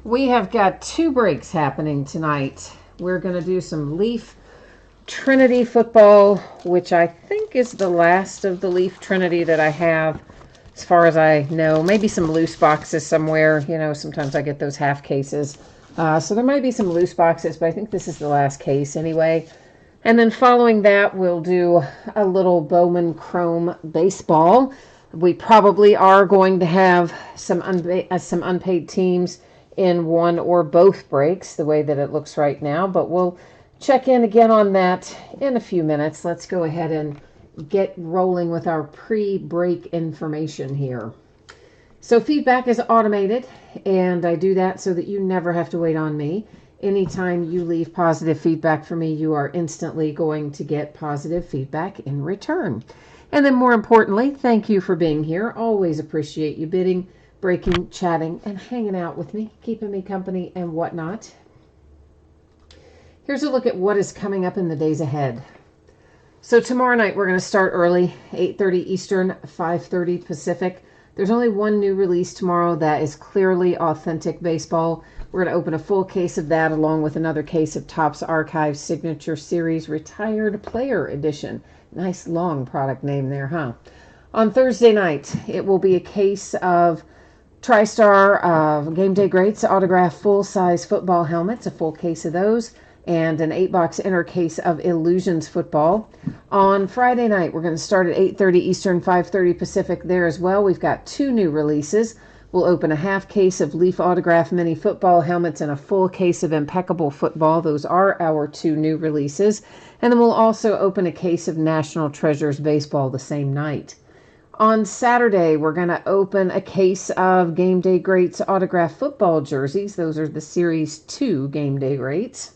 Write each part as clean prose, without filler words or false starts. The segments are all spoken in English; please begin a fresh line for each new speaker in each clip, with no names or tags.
We have got two breaks happening tonight. We're going to do some Leaf Trinity football, which I think is the last of the Leaf Trinity that I have, as far as I know. Maybe some loose boxes somewhere. You know, sometimes I get those half cases. So there might be some loose boxes, but I think this is the last case anyway. And then following that, we'll do a little Bowman Chrome baseball. We probably are going to have some unpaid teams in one or both breaks, the way that it looks right now. But we'll check in again on that in a few minutes. Let's go ahead and get rolling with our pre-break information here. So feedback is automated, and I do that so that you never have to wait on me. Anytime you leave positive feedback for me, you are instantly going to get positive feedback in return. And then more importantly, thank you for being here. Always appreciate you bidding, breaking, chatting, and hanging out with me, keeping me company and whatnot. Here's a look at what is coming up in the days ahead. So tomorrow night we're going to start early, 8:30 Eastern, 5:30 Pacific. There's only one new release tomorrow that is clearly authentic baseball. We're going to open a full case of that along with another case of Topps Archive Signature Series Retired Player Edition. Nice long product name there, huh? On Thursday night, it will be a case of TriStar Game Day Greats autographed full-size football helmets, a full case of those, and an 8-box inner case of Illusions football. On Friday night, we're going to start at 8:30 Eastern, 5:30 Pacific there as well. We've got two new releases. We'll open a half case of Leaf Autograph Mini Football helmets and a full case of Impeccable Football. Those are our two new releases. And then we'll also open a case of National Treasures Baseball the same night. On Saturday, we're going to open a case of Game Day Greats Autograph Football jerseys. Those are the Series 2 Game Day Greats.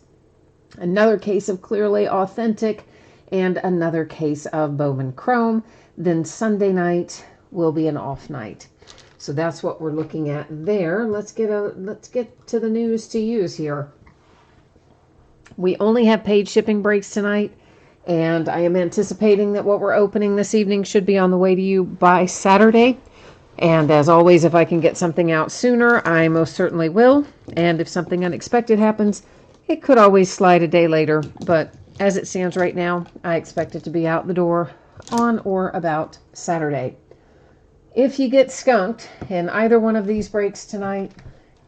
Another case of Clearly Authentic, and another case of Bowman Chrome. Then Sunday night will be an off night. So that's what we're looking at there. Let's get to the news to use here. We only have paid shipping breaks tonight, and I am anticipating that what we're opening this evening should be on the way to you by Saturday. And as always, if I can get something out sooner, I most certainly will. And if something unexpected happens, it could always slide a day later. But as it stands right now, I expect it to be out the door on or about Saturday. If you get skunked in either one of these breaks tonight,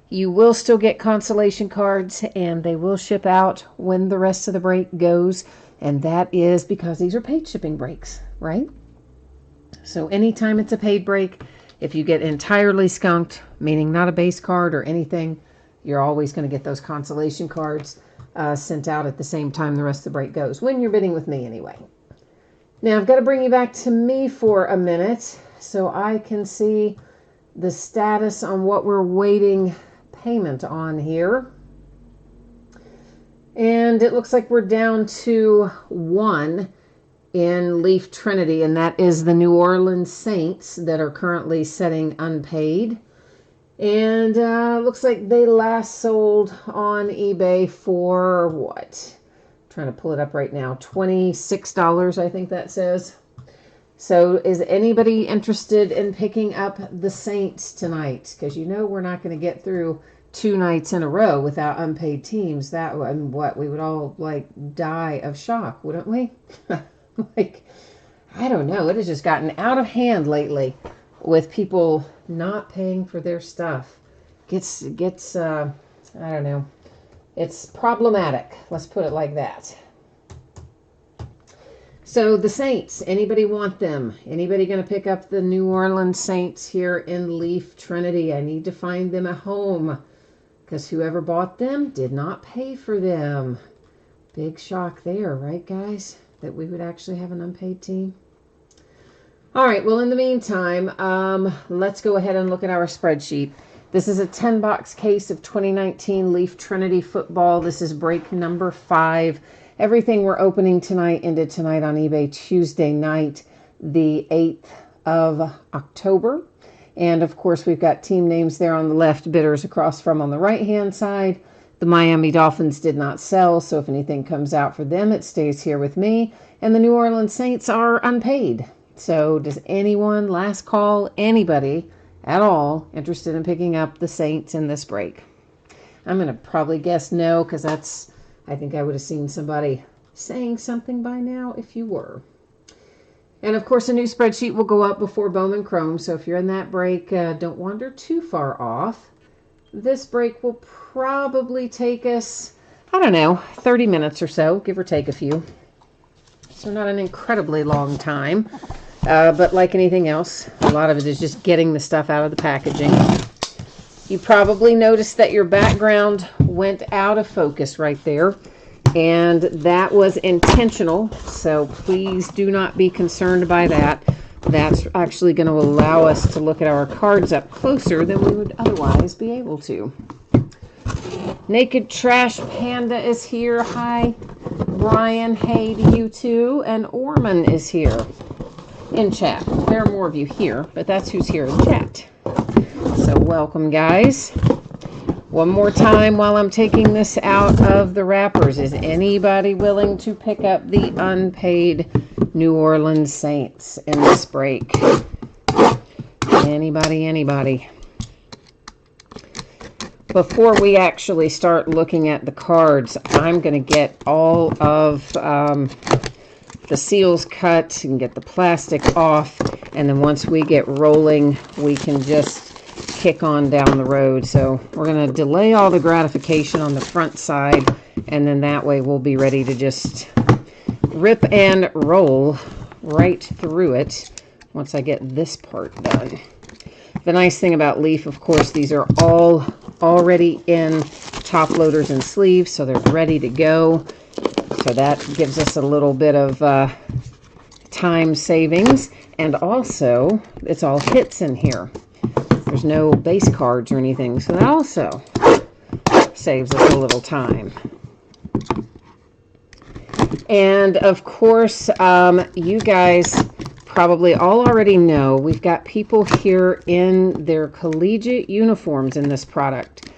you will still get consolation cards, and they will ship out when the rest of the break goes. And that is because these are paid shipping breaks, right? So anytime it's a paid break, if you get entirely skunked, meaning not a base card or anything, you're always going to get those consolation cards sent out at the same time the rest of the break goes, when you're bidding with me anyway. Now, I've got to bring you back to me for a minute so I can see the status on what we're waiting payment on here. And it looks like we're down to one in Leaf Trinity, and that is the New Orleans Saints that are currently setting unpaid. And looks like they last sold on eBay for what? I'm trying to pull it up right now. $26, I think that says. So is anybody interested in picking up the Saints tonight? Because you know we're not going to get through two nights in a row without unpaid teams. That, I mean, what, we would all like die of shock, wouldn't we? Like, I don't know. It has just gotten out of hand lately with people not paying for their stuff. Gets I don't know. It's problematic. Let's put it like that. So the Saints, anybody want them? Anybody going to pick up the New Orleans Saints here in Leaf Trinity? I need to find them a home because whoever bought them did not pay for them. Big shock there, right, guys? That we would actually have an unpaid team. All right, well, in the meantime, let's go ahead and look at our spreadsheet. This is a 10-box case of 2019 Leaf Trinity football. This is break number 5. Everything we're opening tonight ended tonight on eBay Tuesday night, the 8th of October. And, of course, we've got team names there on the left, bidders across from on the right-hand side. The Miami Dolphins did not sell, so if anything comes out for them, it stays here with me. And the New Orleans Saints are unpaid. So does anyone, last call, anybody at all interested in picking up the Saints in this break? I'm going to probably guess no, because I think I would have seen somebody saying something by now if you were. And of course, a new spreadsheet will go up before Bowman Chrome. So if you're in that break, don't wander too far off. This break will probably take us, I don't know, 30 minutes or so, give or take a few. So not an incredibly long time. But like anything else, a lot of it is just getting the stuff out of the packaging. You probably noticed that your background went out of focus right there. And that was intentional, so please do not be concerned by that. That's actually going to allow us to look at our cards up closer than we would otherwise be able to. Naked Trash Panda is here. Hi, Brian. Hey to you too. And Orman is here in chat. There are more of you here, but that's who's here in chat. So welcome, guys. One more time while I'm taking this out of the wrappers. Is anybody willing to pick up the unpaid New Orleans Saints in this break? Anybody? Before we actually start looking at the cards, I'm going to get all of the seals cut and get the plastic off. And then once we get rolling, we can just kick on down the road. So we're going to delay all the gratification on the front side, and then that way we'll be ready to just rip and roll right through it once I get this part done. The nice thing about Leaf, of course, these are all already in top loaders and sleeves, so they're ready to go. So that gives us a little bit of time savings, and also it's all hits in here. There's no base cards or anything, so that also saves us a little time. And of course, you guys probably all already know we've got people here in their collegiate uniforms in this product.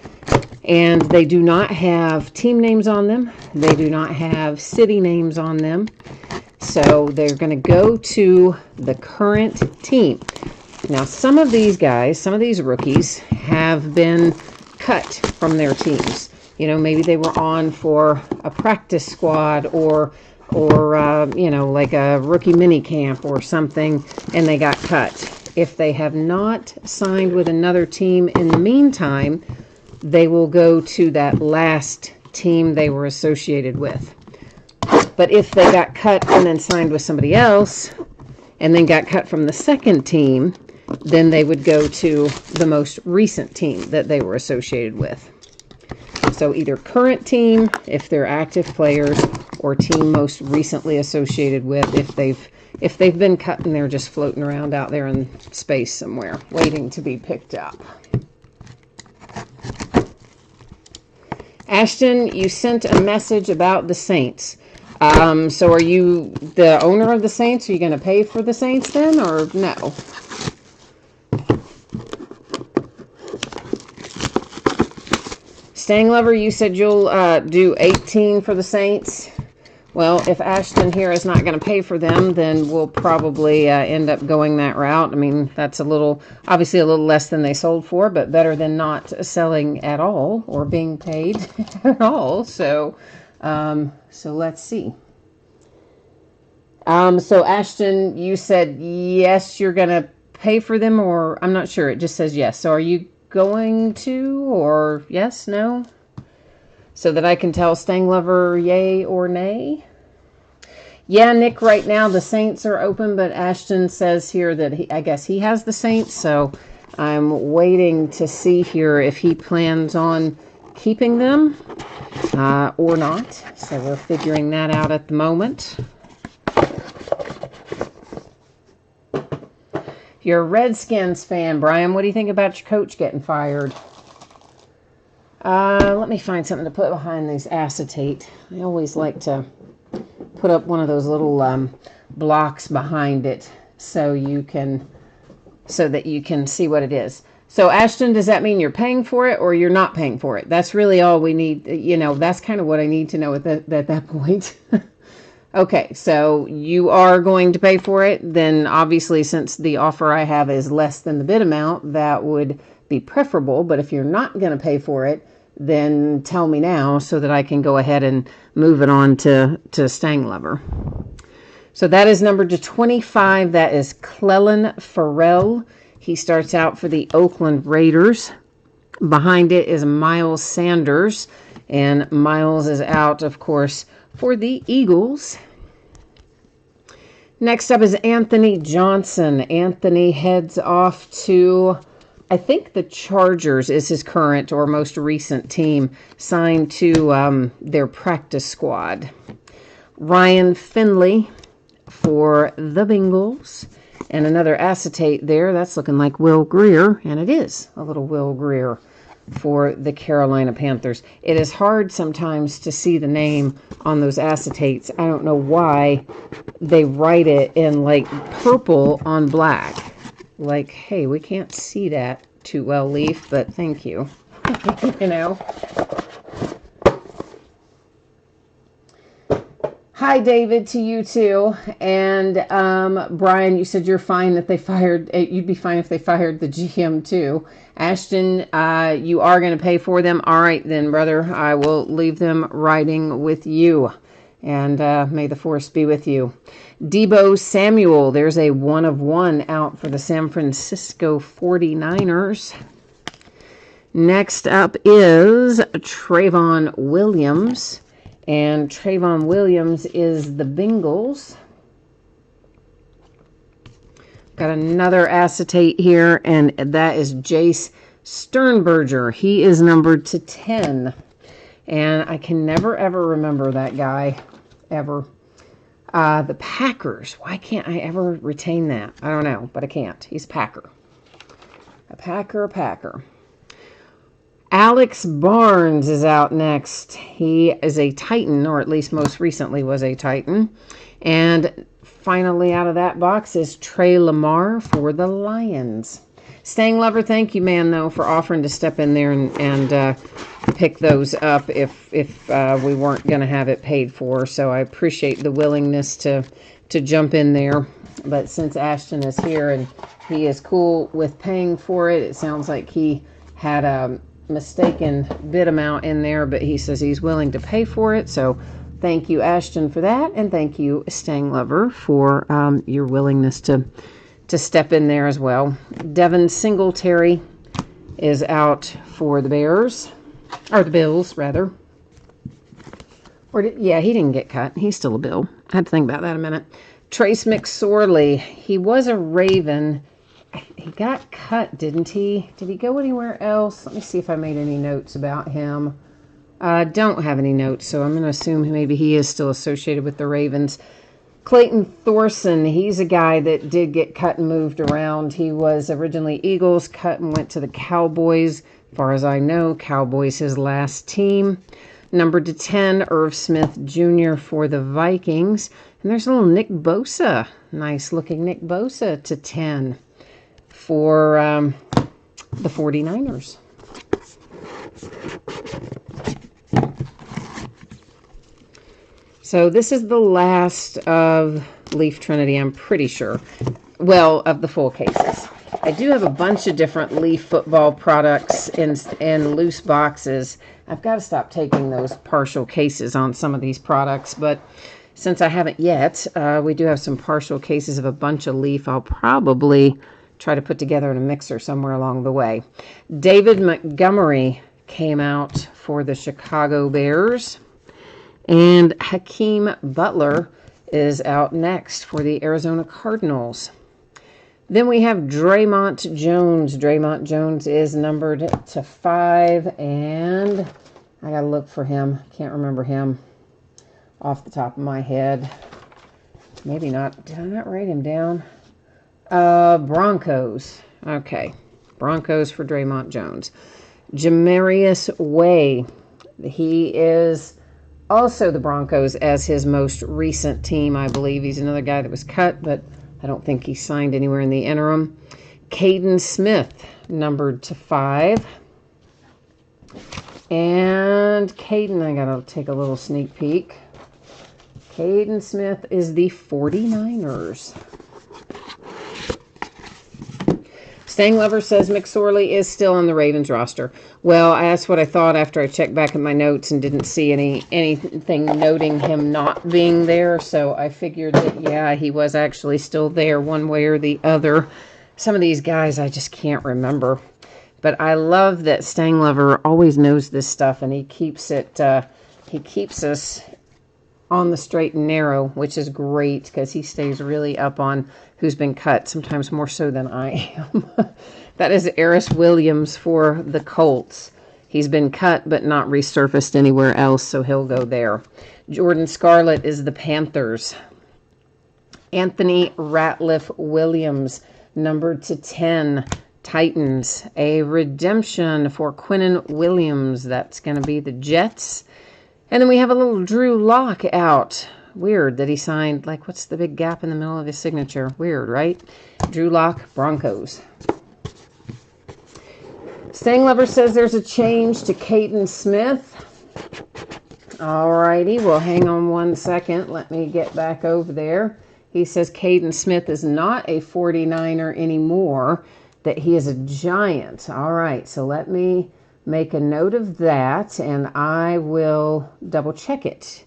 And they do not have team names on them. They do not have city names on them. So they're going to go to the current team. Now, some of these guys, some of these rookies have been cut from their teams. You know, maybe they were on for a practice squad or you know, like a rookie mini camp or something, and they got cut. If they have not signed with another team in the meantime, they will go to that last team they were associated with. But if they got cut and then signed with somebody else, and then got cut from the second team, then they would go to the most recent team that they were associated with. So either current team, if they're active players, or team most recently associated with, if they've been cut and they're just floating around out there in space somewhere, waiting to be picked up. Ashton, you sent a message about the Saints. So are you the owner of the Saints? Are you going to pay for the Saints then, or no? Stang Lover, you said you'll do 18 for the Saints. Well, if Ashton here is not going to pay for them, then we'll probably end up going that route. I mean, that's obviously a little less than they sold for, but better than not selling at all or being paid at all. So let's see. So Ashton, you said yes, you're going to pay for them, or I'm not sure. It just says yes. So are you going to, or yes, no? So that I can tell Stang Lover yay or nay? Yeah, Nick, right now the Saints are open, but Ashton says here that I guess he has the Saints, so I'm waiting to see here if he plans on keeping them or not. So we're figuring that out at the moment. You're a Redskins fan, Brian. What do you think about your coach getting fired? Let me find something to put behind these acetate. I always like to put up one of those little blocks behind it so that you can see what it is. So Ashton, does that mean you're paying for it or you're not paying for it? That's really all we need. You know, that's kind of what I need to know at that point. Okay, so you are going to pay for it. Then obviously, since the offer I have is less than the bid amount, that would be preferable. But if you're not going to pay for it, then tell me now so that I can go ahead and move it on to Stang Lover. So that is numbered to 25. That is Clellan Farrell. He starts out for the Oakland Raiders. Behind it is Miles Sanders. And Miles is out, of course, for the Eagles. Next up is Anthony Johnson. Anthony heads off to, I think the Chargers is his current or most recent team, signed to their practice squad. Ryan Finley for the Bengals. And another acetate there. That's looking like Will Greer. And it is a little Will Greer for the Carolina Panthers. It is hard sometimes to see the name on those acetates. I don't know why they write it in like purple on black. Like, hey, we can't see that too well, Leaf, but thank you. You know. Hi, David, to you too. And Brian, you said you're fine that they fired, you'd be fine if they fired the GM too. Ashton, you are going to pay for them. All right, then, brother, I will leave them riding with you. And may the force be with you. Debo Samuel, there's a 1 of 1 out for the San Francisco 49ers. Next up is Trayvon Williams. And Trayvon Williams is the Bengals. Got another acetate here, and that is Jace Sternberger. He is numbered to 10. And I can never, ever remember that guy, ever. The Packers. Why can't I ever retain that? I don't know, but I can't. He's a Packer. A Packer. Alex Barnes is out next. He is a Titan, or at least most recently was a Titan. And finally out of that box is Trey Lamar for the Lions. Stang Lover, thank you, man, though, for offering to step in there and pick those up if we weren't going to have it paid for. So I appreciate the willingness to jump in there. But since Ashton is here and he is cool with paying for it, it sounds like he had a mistaken bid amount in there, but he says he's willing to pay for it. So thank you, Ashton, for that, and thank you, Stang Lover, for your willingness to step in there as well. Devin Singletary is out for the Bears, or the Bills rather. Yeah, he didn't get cut. He's still a Bill. I had to think about that a minute. Trace McSorley, he was a Raven. He got cut, didn't he? Did he go anywhere else? Let me see if I made any notes about him. I don't have any notes, so I'm going to assume maybe he is still associated with the Ravens. Clayton Thorson, he's a guy that did get cut and moved around. He was originally Eagles, cut and went to the Cowboys. As far as I know, Cowboys his last team. Numbered to 10, Irv Smith Jr. for the Vikings. And there's a little Nick Bosa. Nice looking Nick Bosa to 10. For the 49ers. So this is the last of Leaf Trinity, I'm pretty sure. Well, of the full cases. I do have a bunch of different Leaf football products in loose boxes. I've got to stop taking those partial cases on some of these products, but since I haven't yet, we do have some partial cases of a bunch of Leaf. I'll probably try to put together in a mixer somewhere along the way. David Montgomery came out for the Chicago Bears. And Hakeem Butler is out next for the Arizona Cardinals. Then we have Draymond Jones. Draymond Jones is numbered to 5. And I got to look for him. Can't remember him off the top of my head. Maybe not. Did I not write him down? Broncos. Okay. Broncos for Draymond Jones. Jamarius Way. He is also the Broncos as his most recent team, I believe. He's another guy that was cut, but I don't think he signed anywhere in the interim. Caden Smith, numbered to 5. And Caden, I got to take a little sneak peek. Caden Smith is the 49ers. Stang Lover says McSorley is still on the Ravens roster. Well, that's what I thought after I checked back in my notes and didn't see anything noting him not being there. So I figured that, yeah, he was actually still there one way or the other. Some of these guys I just can't remember. But I love that Stang Lover always knows this stuff, and he keeps us on the straight and narrow, which is great because he stays really up on who's been cut, sometimes more so than I am. That is Eris Williams for the Colts. He's been cut but not resurfaced anywhere else, so he'll go there. Jordan Scarlett is the Panthers. Anthony Ratliff Williams, numbered to 10, Titans. A redemption for Quinnen Williams. That's going to be the Jets. And then we have a little Drew Lock out. Weird that he signed, like, what's the big gap in the middle of his signature? Weird, right? Drew Lock, Broncos. Stang Lover says there's a change to Caden Smith. Alrighty, well, hang on one second. Let me get back over there. He says Caden Smith is not a 49er anymore, that he is a Giant. All right, so let me make a note of that, and I will double check it.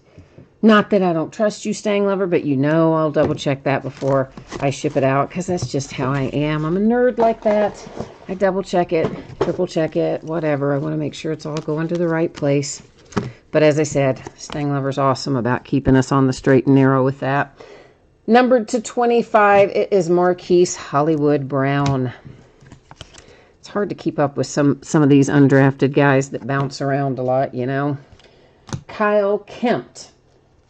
Not that I don't trust you, Stang Lover, but you know I'll double check that before I ship it out, because that's just how I am. I'm a nerd like that. I double check it, triple check it, whatever. I want to make sure it's all going to the right place. But as I said, Stang Lover's awesome about keeping us on the straight and narrow with that. Numbered to 25, it is Marquise Hollywood Brown. It's hard to keep up with some of these undrafted guys that bounce around a lot, you know. Kyle Kempt.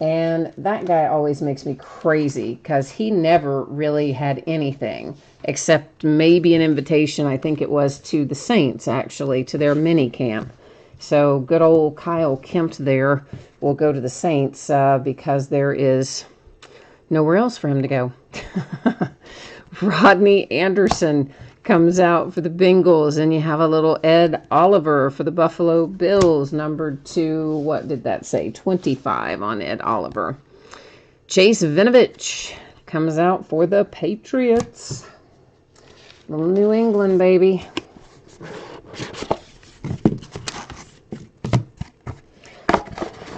And that guy always makes me crazy because he never really had anything except maybe an invitation, I think it was, to the Saints, actually, to their mini camp. So good old Kyle Kempt there will go to the Saints because there is nowhere else for him to go. Rodney Anderson comes out for the Bengals, and you have a little Ed Oliver for the Buffalo Bills, numbered to, what did that say, 25 on Ed Oliver. Chase Vinovich comes out for the Patriots. Little New England, baby.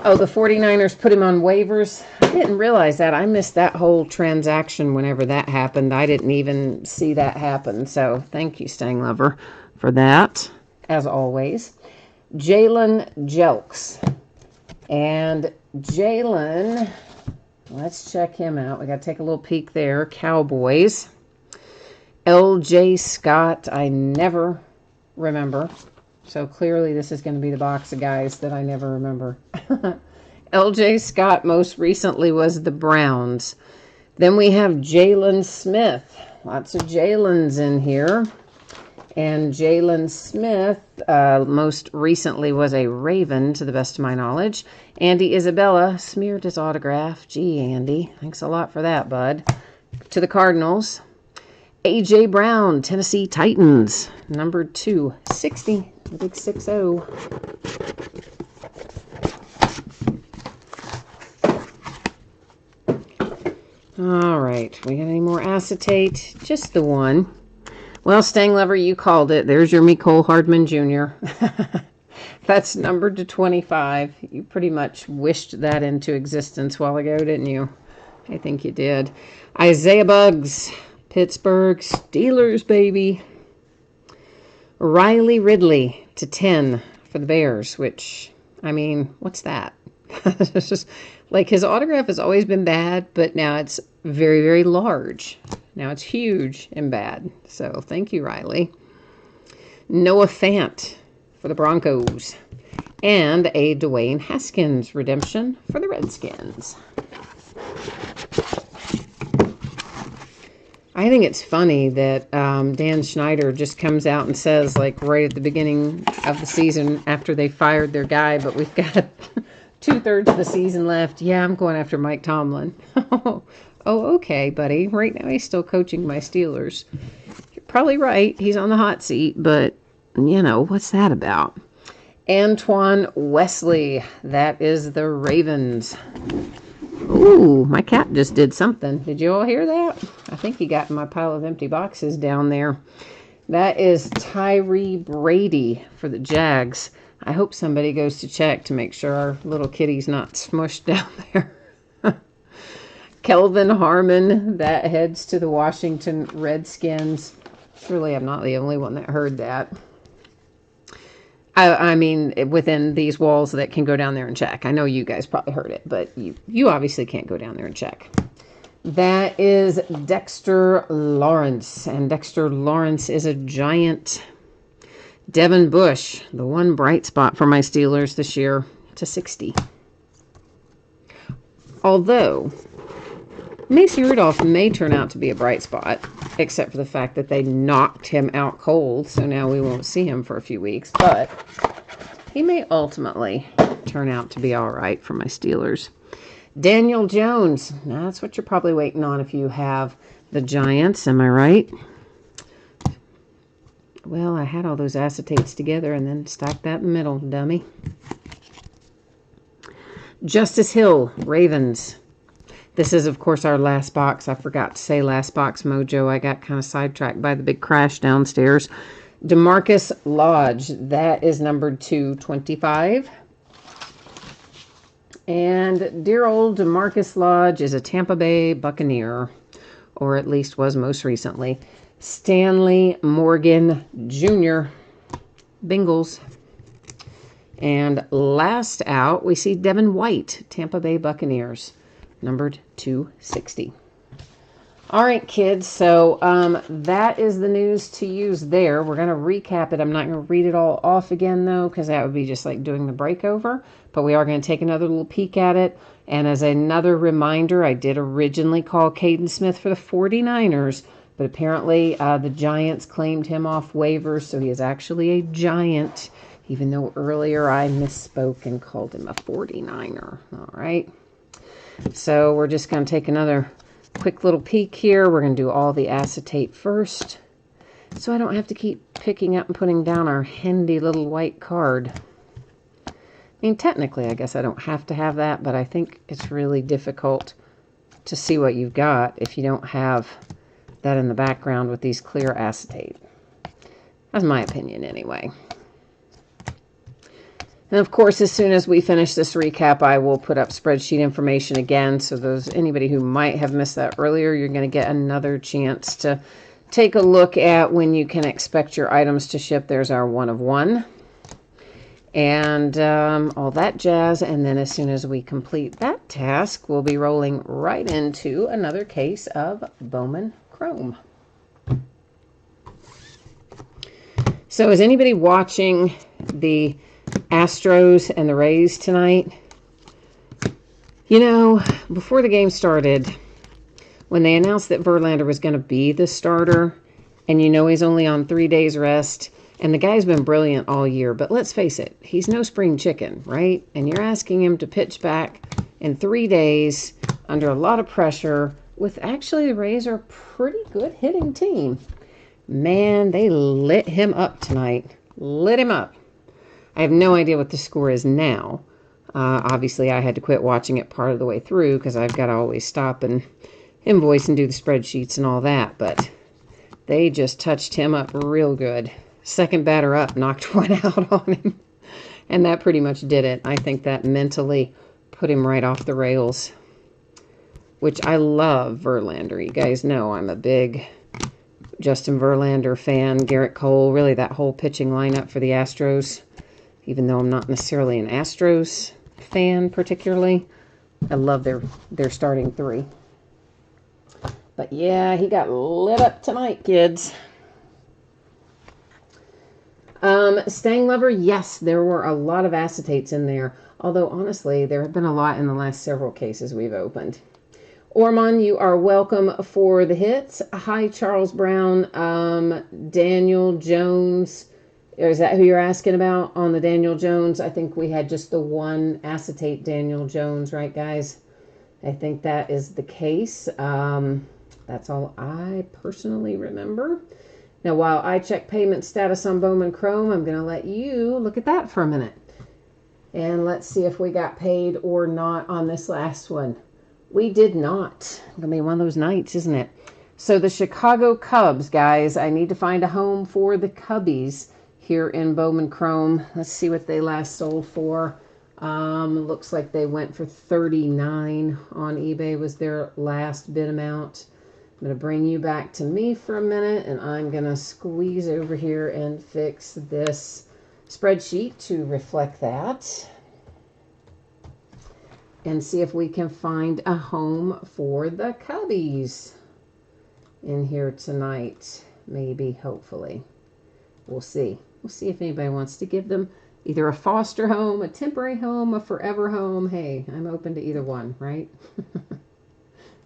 Oh, the 49ers put him on waivers. I didn't realize that. I missed that whole transaction whenever that happened. I didn't even see that happen. So thank you, Stang Lover, for that, as always. Jalen Jelks. And Jalen, let's check him out. We got to take a little peek there. Cowboys. L.J. Scott, I never remember. So clearly this is going to be the box of guys that I never remember. L.J. Scott most recently was the Browns. Then we have Jalen Smith. Lots of Jalen's in here. And Jalen Smith most recently was a Raven, to the best of my knowledge. Andy Isabella smeared his autograph. Gee, Andy, thanks a lot for that, bud. To the Cardinals. A.J. Brown, Tennessee Titans, numbered 260, the big 6-0. All right, we got any more acetate? Just the one. Well, Stang Lover, you called it. There's your Mecole Hardman Jr. That's numbered to 25. You pretty much wished that into existence a while ago, didn't you? I think you did. Isaiah Buggs. Pittsburgh Steelers, baby. Riley Ridley to 10 for the Bears, which, I mean, what's that? It's just, like, his autograph has always been bad, but now it's very, very large. Now it's huge and bad. So thank you, Riley. Noah Fant for the Broncos. And a Dwayne Haskins redemption for the Redskins. I think it's funny that Dan Schneider just comes out and says, like, right at the beginning of the season after they fired their guy, but we've got 2/3 of the season left. Yeah, I'm going after Mike Tomlin. Oh, okay, buddy. Right now he's still coaching my Steelers. You're probably right. He's on the hot seat, but, you know, what's that about? Antoine Wesley. That is the Ravens. Ooh, my cat just did something. Did you all hear that? I think he got in my pile of empty boxes down there. That is Tyree Brady for the Jags. I hope somebody goes to check to make sure our little kitty's not smushed down there. Kelvin Harmon, that heads to the Washington Redskins. Surely I'm not the only one that heard that. I mean, within these walls that can go down there and check. I know you guys probably heard it, but you obviously can't go down there and check. That is Dexter Lawrence, and Dexter Lawrence is a Giant. Devin Bush, the one bright spot for my Steelers this year, to 60. Although Mason Rudolph may turn out to be a bright spot, except for the fact that they knocked him out cold, so now we won't see him for a few weeks. But he may ultimately turn out to be all right for my Steelers. Daniel Jones, that's what you're probably waiting on if you have the Giants, am I right? Well, I had all those acetates together and then stacked that in the middle, dummy. Justice Hill, Ravens. This is, of course, our last box. I forgot to say last box mojo. I got kind of sidetracked by the big crash downstairs. DeMarcus Lodge, that is numbered 225. And dear old DeMarcus Lodge is a Tampa Bay Buccaneer, or at least was most recently. Stanley Morgan Jr., Bengals. And last out, we see Devin White, Tampa Bay Buccaneers, numbered 260. All right, kids, so that is the news to use there. We're going to recap it. I'm not going to read it all off again, though, because that would be just like doing the breakover. But we are going to take another little peek at it. And as another reminder, I did originally call Caden Smith for the 49ers, but apparently the Giants claimed him off waivers, so he is actually a Giant, even though earlier I misspoke and called him a 49er. All right. So we're just going to take another quick little peek here. We're going to do all the acetate first, so I don't have to keep picking up and putting down our handy little white card. I mean, technically, I guess I don't have to have that, but I think it's really difficult to see what you've got if you don't have that in the background with these clear acetate. That's my opinion anyway. And of course, as soon as we finish this recap, I will put up spreadsheet information again. So anybody who might have missed that earlier, you're going to get another chance to take a look at when you can expect your items to ship. There's our 1 of 1. And all that jazz. And then as soon as we complete that task, we'll be rolling right into another case of Bowman Chrome. So is anybody watching the Astros and the Rays tonight? You know, before the game started, when they announced that Verlander was going to be the starter, and you know he's only on 3 days rest, and the guy's been brilliant all year, but let's face it, he's no spring chicken, right? And you're asking him to pitch back in 3 days under a lot of pressure with actually the Rays are a pretty good hitting team. Man, they lit him up tonight. Lit him up. I have no idea what the score is now. Obviously, I had to quit watching it part of the way through because I've got to always stop and invoice and do the spreadsheets and all that. But they just touched him up real good. Second batter up, knocked one out on him. And that pretty much did it. I think that mentally put him right off the rails. Which I love Verlander. You guys know I'm a big Justin Verlander fan. Garrett Cole, really that whole pitching lineup for the Astros. Even though I'm not necessarily an Astros fan particularly. I love their starting 3. But yeah, he got lit up tonight, kids. Stang Lover, yes, there were a lot of acetates in there. Although, honestly, there have been a lot in the last several cases we've opened. Ormond, you are welcome for the hits. Hi, Charles Brown. Daniel Jones. Is that who you're asking about on the Daniel Jones? I think we had just the one acetate Daniel Jones, right, guys? I think that is the case. That's all I personally remember. Now, while I check payment status on Bowman Chrome, I'm going to let you look at that for a minute. And let's see if we got paid or not on this last one. We did not. It's going to be one of those nights, isn't it? So the Chicago Cubs, guys, I need to find a home for the Cubbies here in Bowman Chrome. Let's see what they last sold for. Looks like they went for $39 on eBay was their last bid amount. I'm going to bring you back to me for a minute, and I'm going to squeeze over here and fix this spreadsheet to reflect that. And see if we can find a home for the Cubbies in here tonight. Maybe, hopefully. We'll see. We'll see if anybody wants to give them either a foster home, a temporary home, a forever home. Hey, I'm open to either one, right?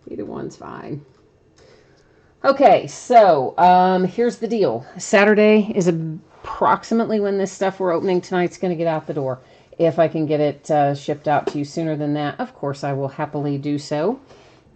Either one's fine. Okay, so here's the deal. Saturday is approximately when this stuff we're opening tonight's going to get out the door. If I can get it shipped out to you sooner than that, of course I will happily do so.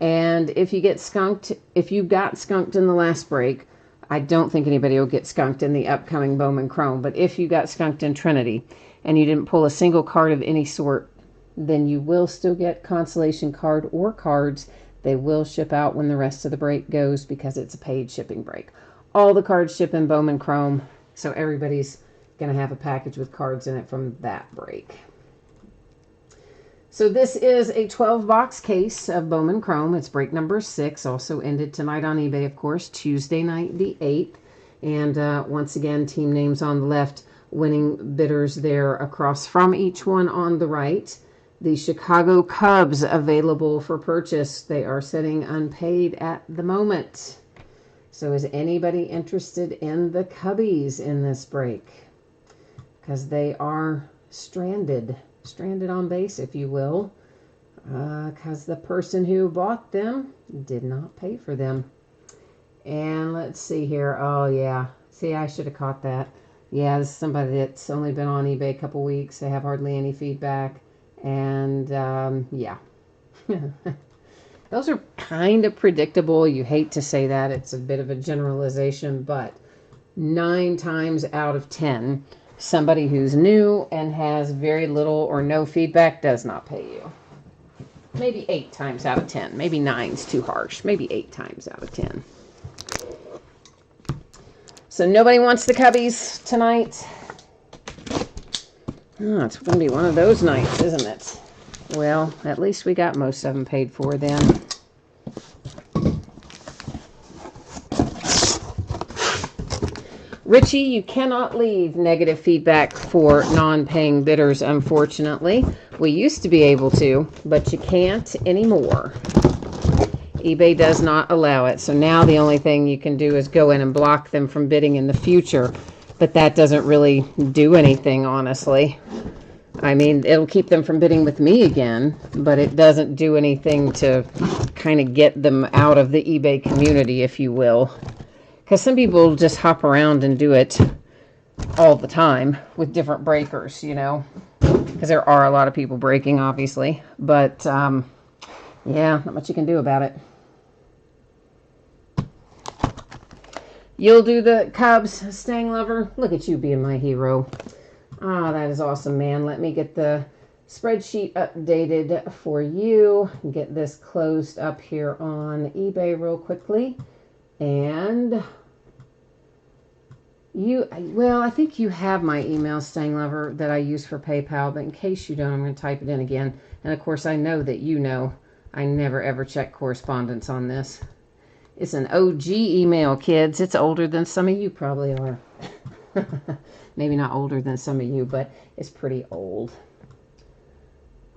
And if you get skunked, if you got skunked in the last break, I don't think anybody will get skunked in the upcoming Bowman Chrome. But if you got skunked in Trinity and you didn't pull a single card of any sort, then you will still get consolation card or cards. They will ship out when the rest of the break goes because it's a paid shipping break. All the cards ship in Bowman Chrome, so everybody's going to have a package with cards in it from that break. So this is a 12-box case of Bowman Chrome. It's break number 6, also ended tonight on eBay, of course, Tuesday night the 8th. And once again, team names on the left, winning bidders there across from each one on the right. The Chicago Cubs available for purchase. They are sitting unpaid at the moment. So is anybody interested in the Cubbies in this break? Because they are stranded on base, if you will, because the person who bought them did not pay for them. And let's see here. Oh, yeah. See, I should have caught that. Yeah, this is somebody that's only been on eBay a couple weeks. They have hardly any feedback. And, yeah. Those are kind of predictable. You hate to say that. It's a bit of a generalization, but 9 times out of 10, somebody who's new and has very little or no feedback does not pay you. Maybe 8 times out of 10. Maybe 9's too harsh. Maybe 8 times out of 10. So nobody wants the Cubbies tonight. Oh, it's going to be one of those nights, isn't it? Well, at least we got most of them paid for then. Richie, you cannot leave negative feedback for non-paying bidders, unfortunately. We used to be able to, but you can't anymore. eBay does not allow it. So now the only thing you can do is go in and block them from bidding in the future. But that doesn't really do anything, honestly. I mean, it'll keep them from bidding with me again, but it doesn't do anything to kind of get them out of the eBay community, if you will. Because some people just hop around and do it all the time with different breakers, you know. Because there are a lot of people breaking, obviously. But, yeah, not much you can do about it. You'll do the Cubs, Stang Lover. Look at you being my hero. Ah, that is awesome, man. Let me get the spreadsheet updated for you. Get this closed up here on eBay real quickly. And well, I think you have my email, Stang Lover, that I use for PayPal. But in case you don't, I'm going to type it in again. And, of course, I know that you know I never, ever check correspondence on this. It's an OG email, kids. It's older than some of you probably are. Maybe not older than some of you, but it's pretty old.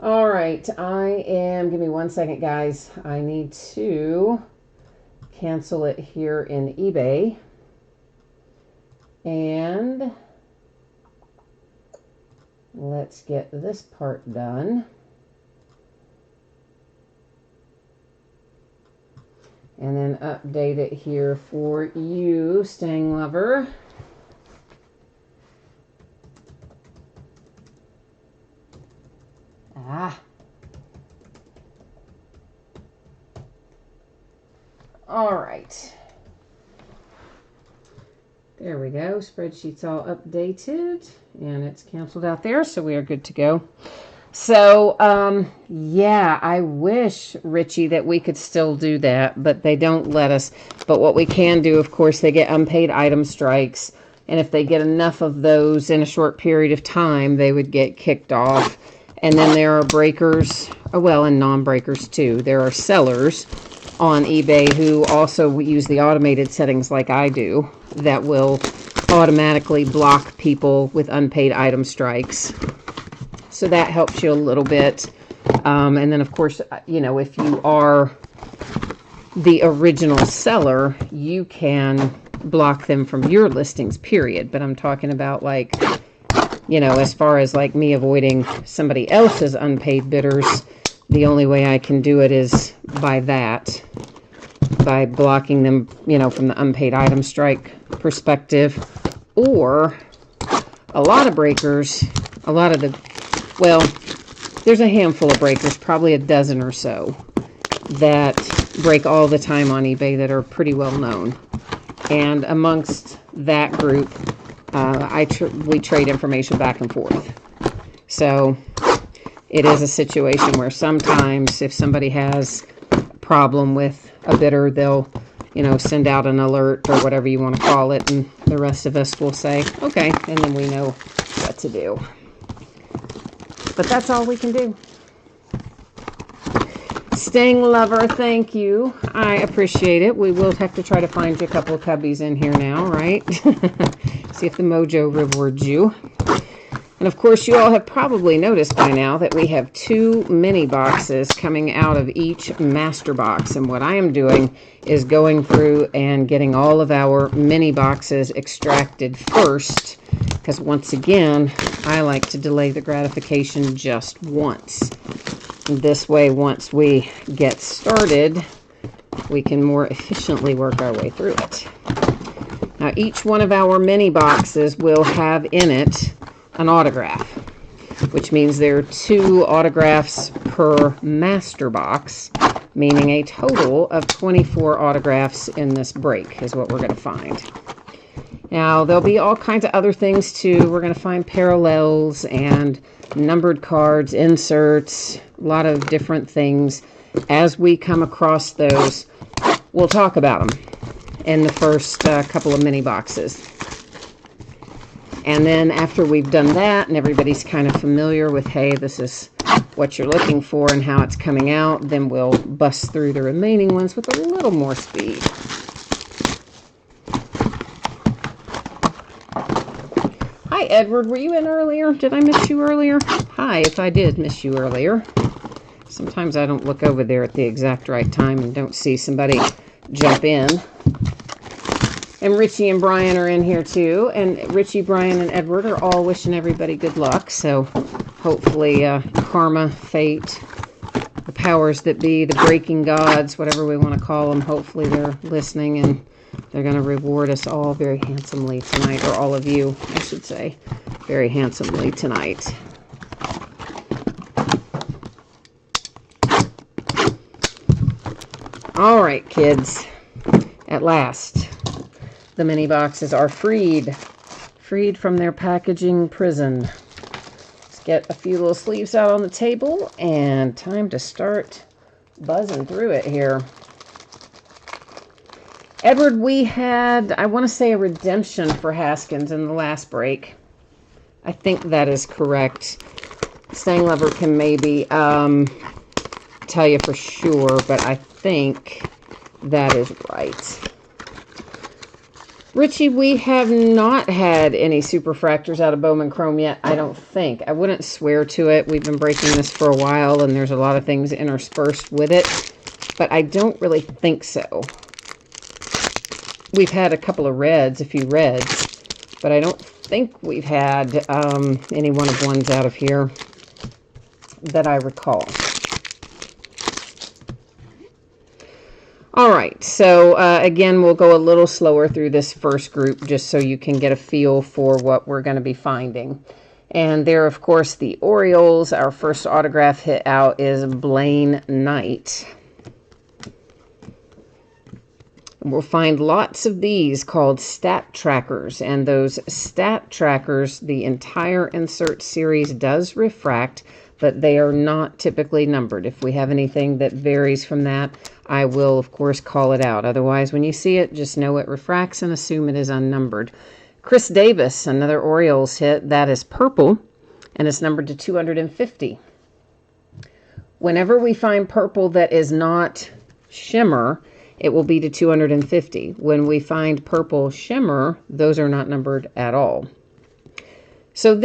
All right. Give me 1 second, guys. I need to cancel it here in eBay. And let's get this part done. And then update it here for you, Stang Lover. All right. There we go. Spreadsheet's all updated and it's canceled out there, so we are good to go. So, yeah, I wish, Richie, that we could still do that, but they don't let us. But what we can do, of course, they get unpaid item strikes. And if they get enough of those in a short period of time, they would get kicked off. And then there are breakers, well, and non-breakers too. There are sellers on eBay who also use the automated settings like I do that will automatically block people with unpaid item strikes. So that helps you a little bit. And then, of course, you know, if you are the original seller, you can block them from your listings, period. But I'm talking about, like, you know, as far as like me avoiding somebody else's unpaid bidders, the only way I can do it is by blocking them, you know, from the unpaid item strike perspective. Or a lot of breakers, well, there's a handful of breakers, probably a dozen or so, that break all the time on eBay that are pretty well known. And amongst that group, we trade information back and forth. So it is a situation where sometimes if somebody has a problem with a bidder, they'll, you know, send out an alert or whatever you want to call it, and the rest of us will say, okay, and then we know what to do. But that's all we can do. Sting Lover, thank you. I appreciate it. We will have to try to find you a couple of cubbies in here now, right? See if the mojo rewards you. And of course, you all have probably noticed by now that we have 2 mini boxes coming out of each master box. And what I am doing is going through and getting all of our mini boxes extracted first. Because once again, I like to delay the gratification just once. This way, once we get started, we can more efficiently work our way through it. Now, each one of our mini boxes will have in it an autograph, which means there are 2 autographs per master box, meaning a total of 24 autographs in this break is what we're going to find. Now, there'll be all kinds of other things too. We're going to find parallels and numbered cards, inserts, a lot of different things. As we come across those, we'll talk about them in the first couple of mini boxes. And then after we've done that and everybody's kind of familiar with, hey, this is what you're looking for and how it's coming out, then we'll bust through the remaining ones with a little more speed. Hi, Edward. Were you in earlier? Did I miss you earlier? Hi, if I did miss you earlier. Sometimes I don't look over there at the exact right time and don't see somebody jump in. And Richie and Brian are in here too. And Richie, Brian, and Edward are all wishing everybody good luck. So hopefully karma, fate, the powers that be, the breaking gods, whatever we want to call them, hopefully they're listening and they're going to reward us all very handsomely tonight. Or all of you, I should say, very handsomely tonight. All right, kids. At last, the mini boxes are freed from their packaging prison. Let's get a few little sleeves out on the table and time to start buzzing through it here. Edward, we had, I want to say, a redemption for Haskins in the last break. I think that is correct. Stang Lover can maybe tell you for sure, but I think that is right. Richie, we have not had any superfractors out of Bowman Chrome yet, I don't think. I wouldn't swear to it. We've been breaking this for a while, and there's a lot of things interspersed with it, but I don't really think so. We've had a couple of reds, a few reds, but I don't think we've had any one of ones out of here that I recall. All right, so again, we'll go a little slower through this first group just so you can get a feel for what we're going to be finding. And there, of course, the Orioles. Our first autograph hit out is Blaine Knight. We'll find lots of these called stat trackers, and those stat trackers, the entire insert series does refract, but they are not typically numbered. If we have anything that varies from that, I will, of course, call it out. Otherwise, when you see it, just know it refracts and assume it is unnumbered. Chris Davis, another Orioles hit, that is purple, and it's numbered to 250. Whenever we find purple that is not shimmer, it will be to 250. When we find purple shimmer, those are not numbered at all. So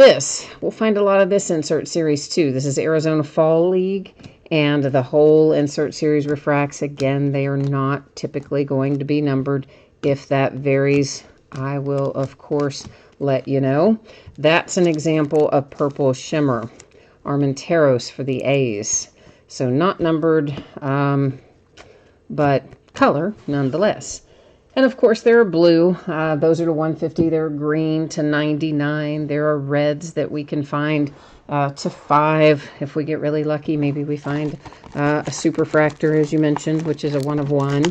we'll find a lot of this insert series too. This is Arizona Fall League, and the whole insert series refracts. Again, they are not typically going to be numbered. If that varies, I will, of course, let you know. That's an example of purple shimmer. Armenteros for the A's. So not numbered, but color nonetheless. And of course there are blue. Those are to 150. There are green to 99. There are reds that we can find to 5. If we get really lucky, maybe we find a superfractor, as you mentioned, which is a 1 of 1.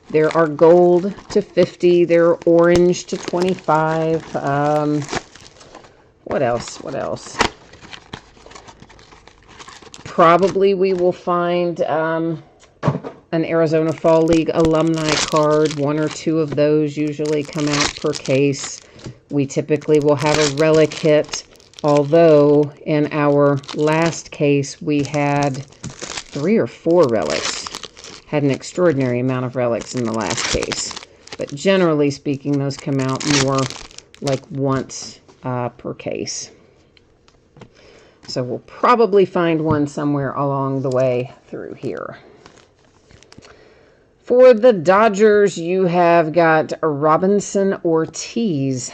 There are gold to 50. There are orange to 25. What else? Probably we will find an Arizona Fall League alumni card. 1 or 2 of those usually come out per case. We typically will have a relic hit, although in our last case we had 3 or 4 relics. Had an extraordinary amount of relics in the last case. But generally speaking, those come out more like once per case. So we'll probably find one somewhere along the way through here. For the Dodgers, you have got Robinson Ortiz.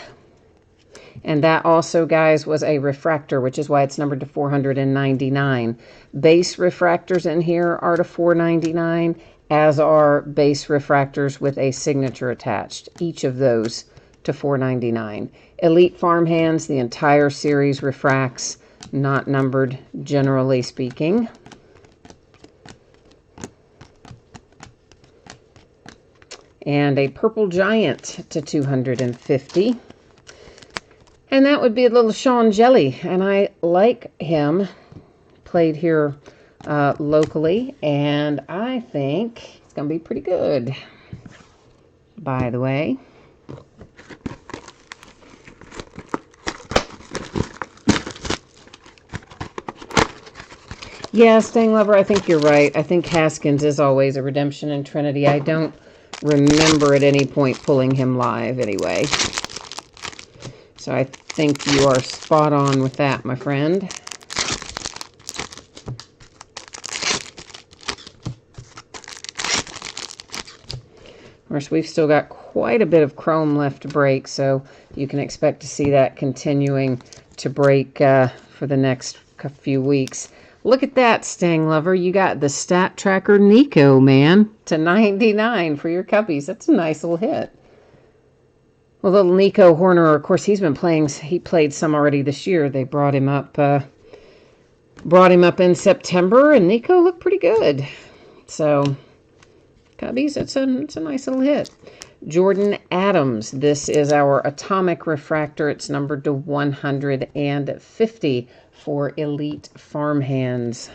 And that also, guys, was a refractor, which is why it's numbered to 499. Base refractors in here are to 499, as are base refractors with a signature attached. Each of those to 499. Elite Farmhands, the entire series refracts. Not numbered, generally speaking. And a Purple Giant to 250. And that would be a little Sean Jelly. And I like him. Played here locally. And I think it's going to be pretty good. By the way. Yeah, Staying Lover, I think you're right. I think Haskins is always a redemption in Trinity. I don't remember at any point pulling him live anyway. So I think you are spot on with that, my friend. Of course, we've still got quite a bit of chrome left to break, so you can expect to see that continuing to break for the next few weeks. Look at that, Staying Lover. You got the Stat Tracker Nico, man, to 99 for your Cubbies. That's a nice little hit. Well, little Nico Horner, of course, he's been playing. He played some already this year. They brought him up in September, and Nico looked pretty good. So, Cubbies, it's a nice little hit. Jordan Adams. This is our Atomic Refractor. It's numbered to 150. For Elite Farmhands.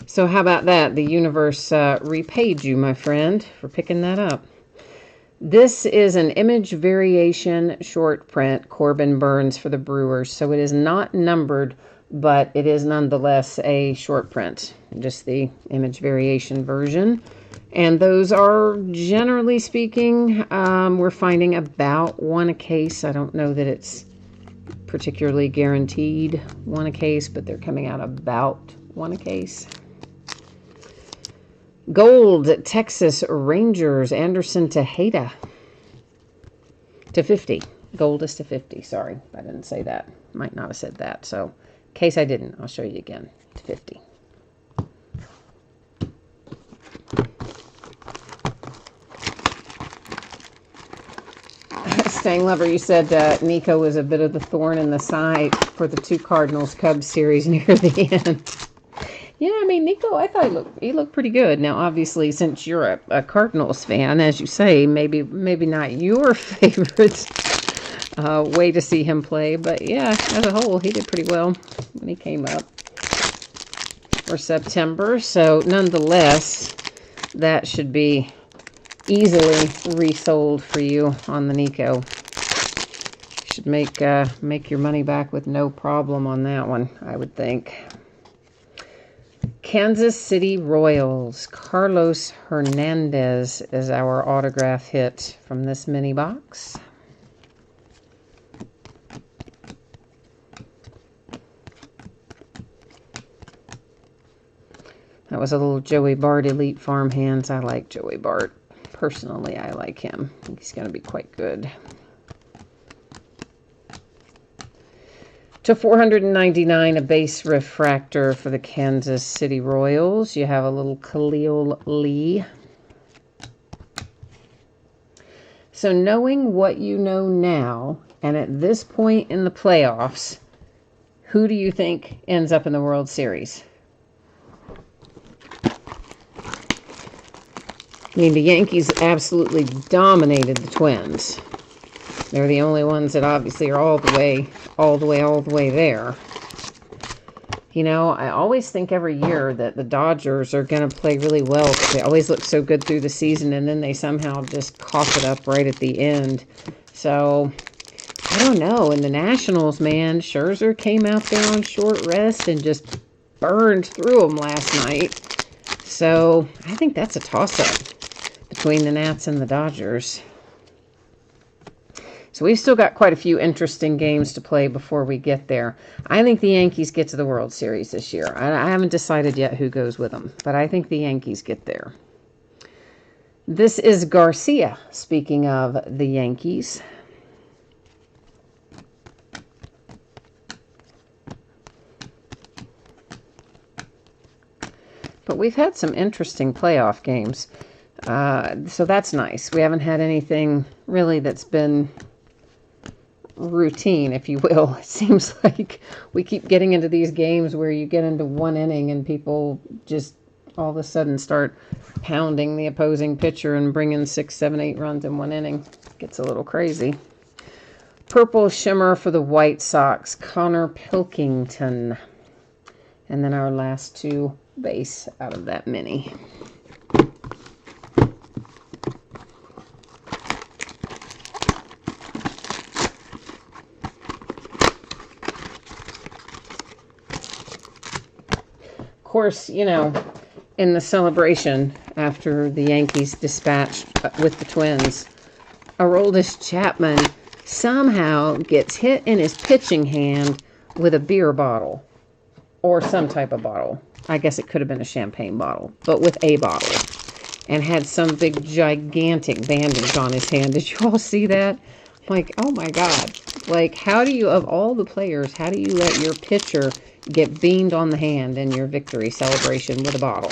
So how about that? The universe repaid you, my friend, for picking that up. This is an image variation short print, Corbin Burns for the Brewers. So it is not numbered, but it is nonetheless a short print. Just the image variation version. And those are, generally speaking, we're finding about 1 a case. I don't know that it's particularly guaranteed 1 a case, but they're coming out about 1 a case. Gold, Texas Rangers, Anderson Tejeda to 50. Gold is to 50. Sorry, I didn't say that. Might not have said that. So, in case I didn't, I'll show you again. To 50. Staying Lover, you said Nico was a bit of the thorn in the side for the 2 Cardinals-Cubs series near the end. Yeah, I mean, Nico, I thought he looked pretty good. Now, obviously, since you're a Cardinals fan, as you say, maybe not your favorite way to see him play. But yeah, as a whole, he did pretty well when he came up for September. So nonetheless, that should be easily resold for you on the Nico. Should make your money back with no problem on that one, I would think. Kansas City Royals. Carlos Hernandez is our autograph hit from this mini box. That was a little Joey Bart Elite Farm Hands. I like Joey Bart. Personally, I like him. I think he's going to be quite good. To 499, a base refractor for the Kansas City Royals. You have a little Khalil Lee. So knowing what you know now, and at this point in the playoffs, who do you think ends up in the World Series? I mean, the Yankees absolutely dominated the Twins. They're the only ones that obviously are all the way there. You know, I always think every year that the Dodgers are going to play really well because they always look so good through the season, and then they somehow just cough it up right at the end. So, I don't know. And the Nationals, man, Scherzer came out there on short rest and just burned through them last night. So, I think that's a toss-up between the Nats and the Dodgers. So we've still got quite a few interesting games to play before we get there. I think the Yankees get to the World Series this year. I haven't decided yet who goes with them, but I think the Yankees get there. This is Garcia, speaking of the Yankees. But we've had some interesting playoff games. So that's nice. We haven't had anything really that's been routine, if you will. It seems like we keep getting into these games where you get into one inning and people just all of a sudden start pounding the opposing pitcher and bringing 6, 7, 8 runs in one inning. Gets a little crazy. Purple Shimmer for the White Sox, Connor Pilkington. And then our last two base out of that mini. Of course, you know, in the celebration after the Yankees dispatched with the Twins, Aroldis Chapman somehow gets hit in his pitching hand with a beer bottle or some type of bottle. I guess it could have been a champagne bottle, but with a bottle, and had some big gigantic bandage on his hand. Did you all see that? Like, oh my God. Like, how do you, of all the players, how do you let your pitcher get beamed on the hand in your victory celebration with a bottle?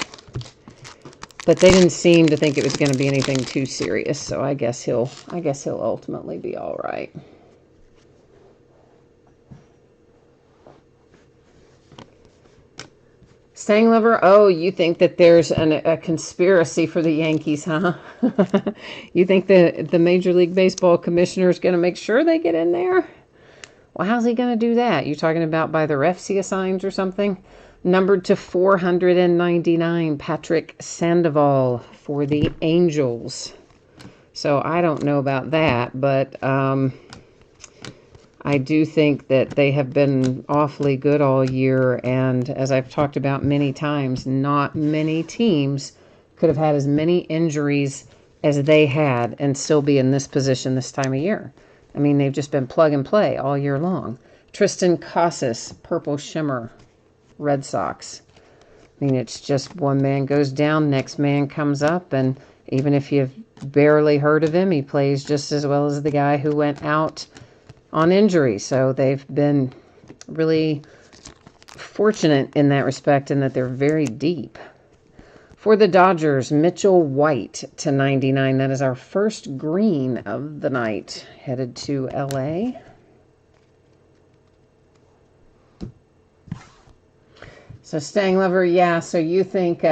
But they didn't seem to think it was going to be anything too serious, so I guess he'll ultimately be all right. Stang Lover, oh, you think that there's a conspiracy for the Yankees, huh? You think the Major League Baseball commissioner is going to make sure they get in there? Well, how's he going to do that? You talking about by the refs he assigns or something? Numbered to 499, Patrick Sandoval for the Angels. So I don't know about that, but I do think that they have been awfully good all year, and as I've talked about many times, not many teams could have had as many injuries as they had and still be in this position this time of year. I mean, they've just been plug and play all year long. Tristan Casas, Purple Shimmer, Red Sox. I mean, it's just one man goes down, next man comes up, and even if you've barely heard of him, he plays just as well as the guy who went out on injury. So they've been really fortunate in that respect, in that they're very deep. For the Dodgers, Mitchell White to 99. That is our first green of the night, headed to LA. So Stang Lover, yeah, so you think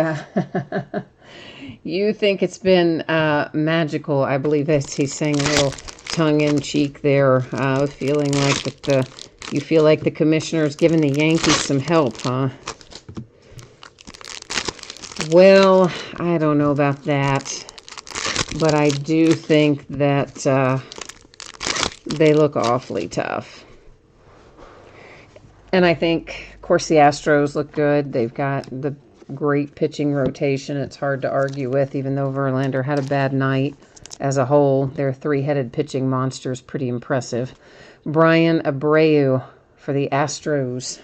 you think it's been magical. I believe he's saying a little tongue-in-cheek there, feeling like that you feel like the commissioner's giving the Yankees some help, huh? Well, I don't know about that, but I do think that they look awfully tough. And I think, of course, the Astros look good. They've got the great pitching rotation. It's hard to argue with, even though Verlander had a bad night. As a whole, their three-headed pitching monster is pretty impressive. Brian Abreu for the Astros.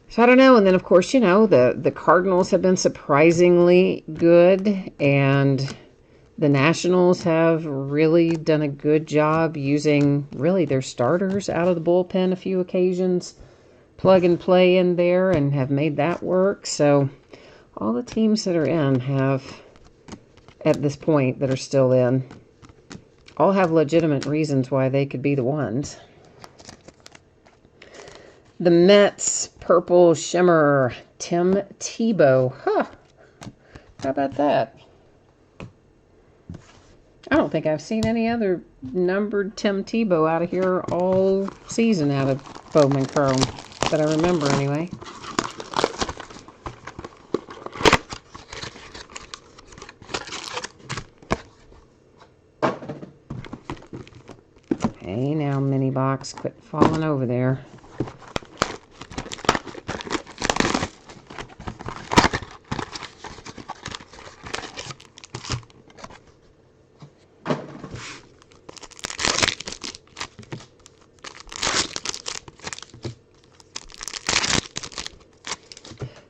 So I don't know. And then, of course, you know, the Cardinals have been surprisingly good. And the Nationals have really done a good job using, really, their starters out of the bullpen a few occasions. Plug and play in there and have made that work. So all the teams that are in have, at this point, that are still in, all have legitimate reasons why they could be the ones. The Mets, Purple Shimmer, Tim Tebow. Huh. How about that? I don't think I've seen any other numbered Tim Tebow out of here all season out of Bowman Chrome that I remember anyway. Hey now, mini box, quit falling over there.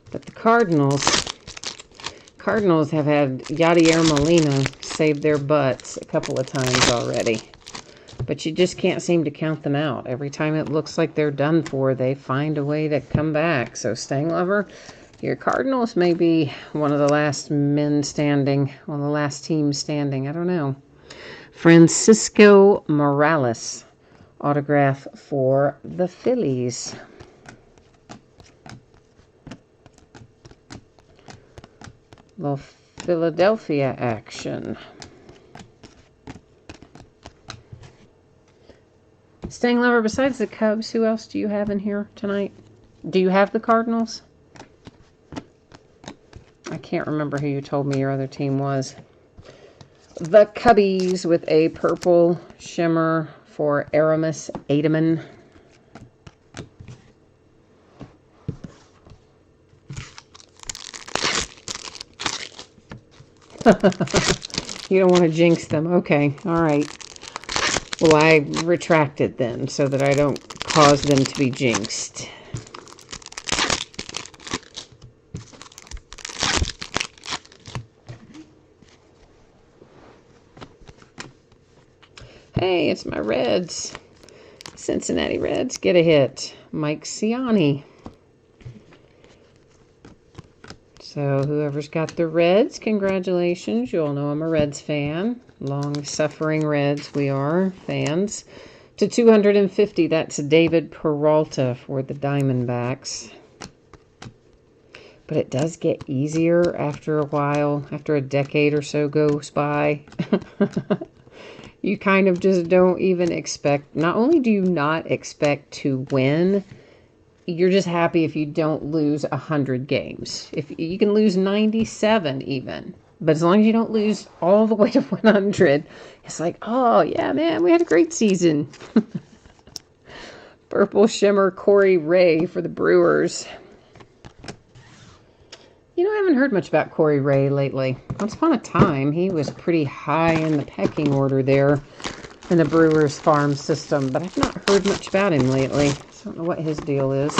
But the Cardinals have had Yadier Molina save their butts a couple of times already. But you just can't seem to count them out. Every time it looks like they're done for, they find a way to come back. So, Stanglover, your Cardinals may be one of the last men standing, one of the last teams standing. I don't know. Francisco Morales, autograph for the Phillies. Little Philadelphia action. Stanglover, besides the Cubs, who else do you have in here tonight? Do you have the Cardinals? I can't remember who you told me your other team was. The Cubbies with a Purple Shimmer for Aramis Ademan. You don't want to jinx them. Okay, all right. Well, I retract it then so that I don't cause them to be jinxed. Hey, it's my Reds. Cincinnati Reds get a hit. Mike Ciani. So whoever's got the Reds, congratulations. You all know I'm a Reds fan. Long-suffering Reds, we are fans. To 250, that's David Peralta for the Diamondbacks. But it does get easier after a while, after a decade or so goes by. You kind of just don't even expect, not only do you not expect to win, you're just happy if you don't lose 100 games. If you can lose 97 even. But as long as you don't lose all the way to 100, it's like, oh, yeah, man, we had a great season. Purple Shimmer Corey Ray for the Brewers. You know, I haven't heard much about Corey Ray lately. Once upon a time, he was pretty high in the pecking order there in the Brewers farm system. But I've not heard much about him lately. So I don't know what his deal is.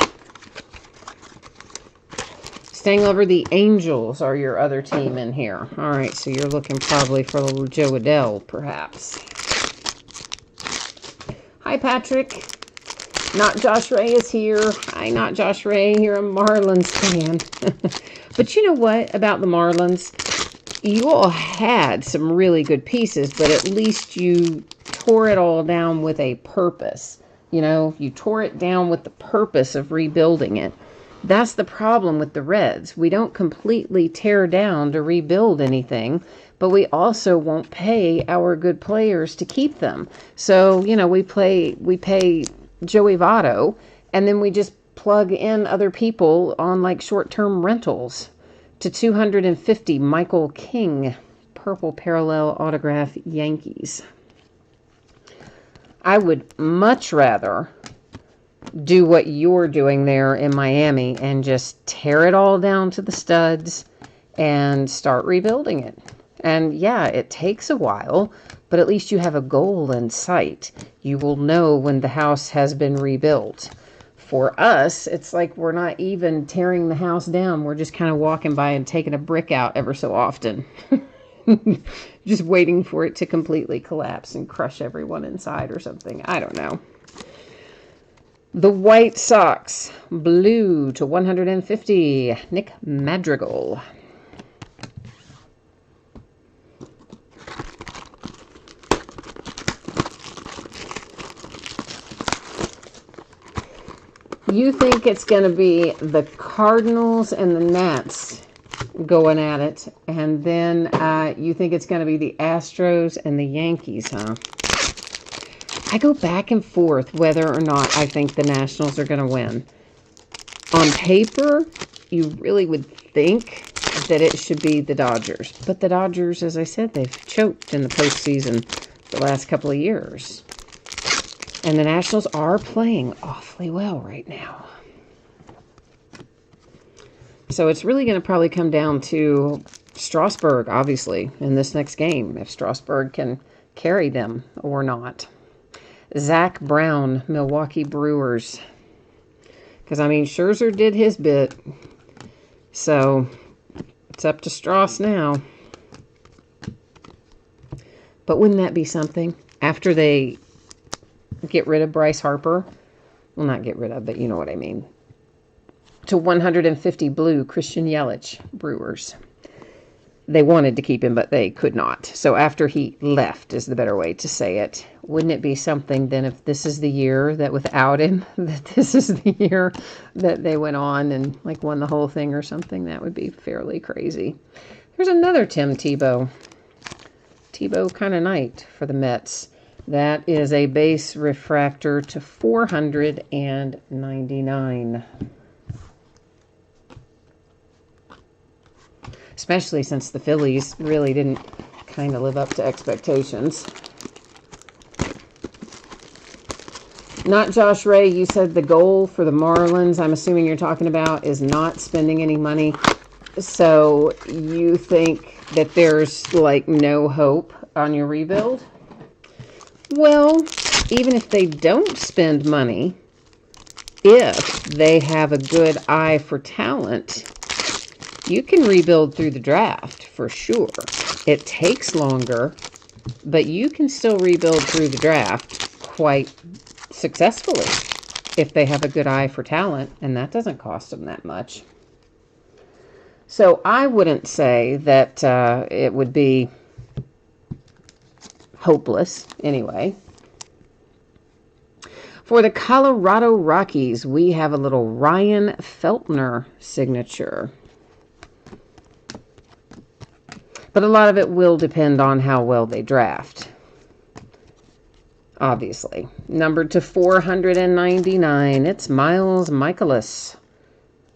Stanglover, the Angels are your other team in here. All right, so you're looking probably for a little Joe Adell, perhaps. Hi, Patrick. Not Josh Ray is here. Hi, not Josh Ray. You're a Marlins fan. But you know what about the Marlins? You all had some really good pieces, but at least you tore it all down with a purpose. You know, you tore it down with the purpose of rebuilding it. That's the problem with the Reds. We don't completely tear down to rebuild anything, but we also won't pay our good players to keep them. So, you know, we pay Joey Votto, and then we just plug in other people on like short-term rentals. To 250, Michael King, purple parallel autograph, Yankees. I would much rather do what you're doing there in Miami and just tear it all down to the studs and start rebuilding it. And yeah, it takes a while, but at least you have a goal in sight. You will know when the house has been rebuilt. For us, it's like we're not even tearing the house down. We're just kind of walking by and taking a brick out ever so often. Just waiting for it to completely collapse and crush everyone inside or something. I don't know. The White Sox, blue to 150, Nick Madrigal. You think it's going to be the Cardinals and the Nats going at it, and then you think it's going to be the Astros and the Yankees, huh? I go back and forth whether or not I think the Nationals are going to win. On paper, you really would think that it should be the Dodgers. But the Dodgers, as I said, they've choked in the postseason the last couple of years. And the Nationals are playing awfully well right now. So it's really going to probably come down to Strasburg, obviously, in this next game, if Strasburg can carry them or not. Zach Brown, Milwaukee Brewers. Because, I mean, Scherzer did his bit. So, it's up to Strauss now. But wouldn't that be something? After they get rid of Bryce Harper. Well, not get rid of, but you know what I mean. To 150 blue, Christian Yelich, Brewers. They wanted to keep him, but they could not. So after he left is the better way to say it. Wouldn't it be something then if this is the year that without him, that this is the year that they went on and like won the whole thing or something? That would be fairly crazy. There's another Tim Tebow. Tebow kind of night for the Mets. That is a base refractor to 499. Especially since the Phillies really didn't kind of live up to expectations. Not Josh Ray, you said the goal for the Marlins, I'm assuming you're talking about, is not spending any money. So you think that there's like no hope on your rebuild? Well, even if they don't spend money, if they have a good eye for talent, you can rebuild through the draft for sure. It takes longer, but you can still rebuild through the draft quite successfully if they have a good eye for talent, and that doesn't cost them that much. So I wouldn't say that it would be hopeless anyway. For the Colorado Rockies, we have a little Ryan Feltner signature. But a lot of it will depend on how well they draft. Obviously. Numbered to 499, it's Miles Michaelis.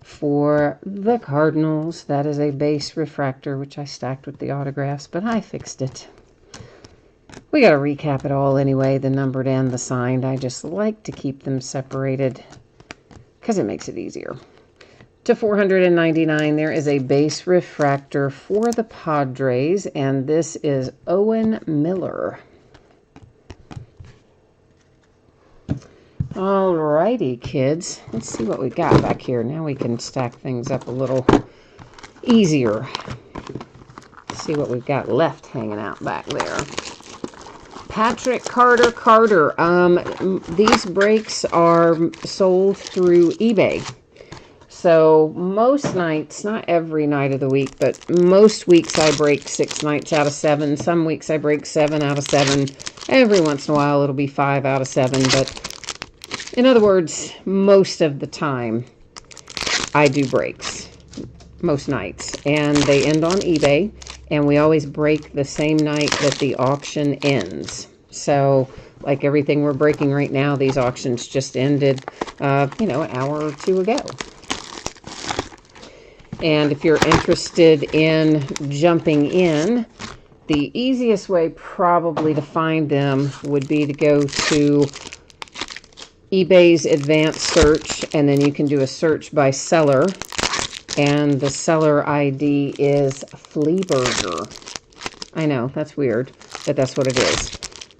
For the Cardinals, that is a base refractor, which I stacked with the autographs, but I fixed it. We got to recap it all anyway, the numbered and the signed. I just like to keep them separated because it makes it easier. To 499, there is a base refractor for the Padres, and this is Owen Miller. Alrighty, kids. Let's see what we got back here. Now we can stack things up a little easier. Let's see what we've got left hanging out back there. Patrick Carter. These breaks are sold through eBay. So most nights, not every night of the week, but most weeks I break 6 nights out of 7. Some weeks I break 7 out of 7. Every once in a while it'll be 5 out of 7. But in other words, most of the time I do breaks. Most nights. And they end on eBay. and we always break the same night that the auction ends. So, like everything we're breaking right now, these auctions just ended, you know, an hour or two ago. And if you're interested in jumping in, the easiest way probably to find them would be to go to eBay's advanced search, and then you can do a search by seller, and the seller ID is Fleaburger. I know, that's weird, but that's what it is.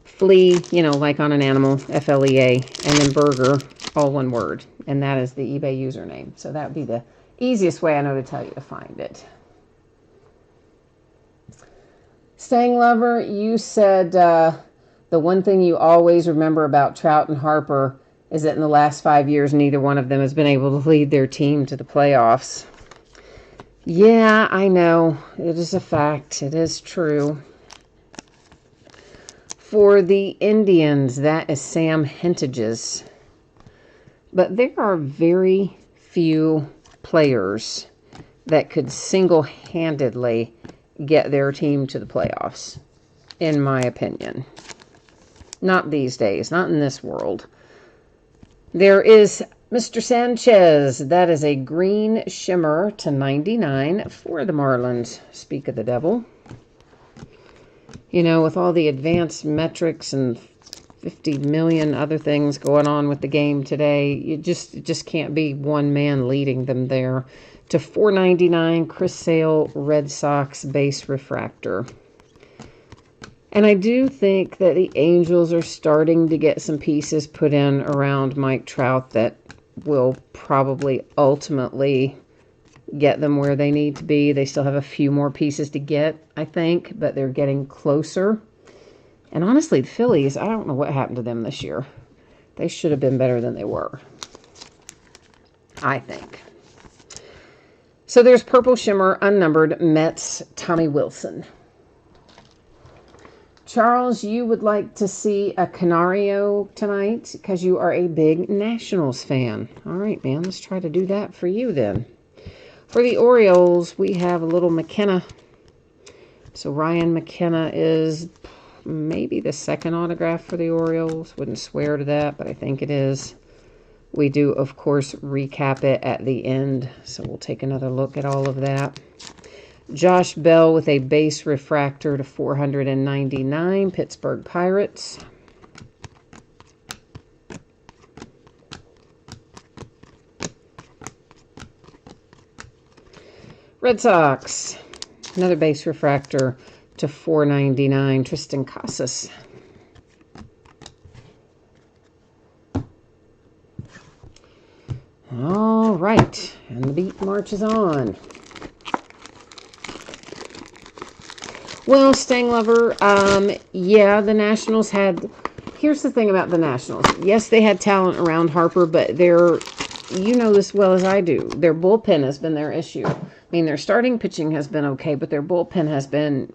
Flea, you know, like on an animal, F-L-E-A, and then burger, all one word, and that is the eBay username. So that would be the easiest way I know to tell you to find it. Staying Lover, you said the one thing you always remember about Trout and Harper is that in the last 5 years, neither one of them has been able to lead their team to the playoffs. Yeah, I know. It is a fact. It is true. For the Indians, that is Sam Hentages. But there are very few players that could single-handedly get their team to the playoffs, in my opinion. Not these days, not in this world. There is Mr. Sanchez. That is a green shimmer to 99 for the Marlins. Speak of the devil. You know, with all the advanced metrics and 50 million other things going on with the game today, it just can't be one man leading them there. To 499, Chris Sale, Red Sox base refractor. And I do think that the Angels are starting to get some pieces put in around Mike Trout that will probably ultimately get them where they need to be. They still have a few more pieces to get, I think, but they're getting closer. And honestly, the Phillies, I don't know what happened to them this year. They should have been better than they were, I think. So there's Purple Shimmer, unnumbered, Mets, Tommy Wilson. Charles, you would like to see a Canario tonight because you are a big Nationals fan. All right, man, let's try to do that for you then. For the Orioles, we have a little McKenna. So Ryan McKenna is maybe the second autograph for the Orioles. Wouldn't swear to that, but I think it is. We do, of course, recap it at the end, so we'll take another look at all of that. Josh Bell with a base refractor to 499, Pittsburgh Pirates. Red Sox, another base refractor to 499, Tristan Casas. All right, and the beat marches on. Well, Stang Lover, yeah, the Nationals had... Here's the thing about the Nationals. Yes, they had talent around Harper, but they're... You know this well as I do. Their bullpen has been their issue. I mean, their starting pitching has been okay, but their bullpen has been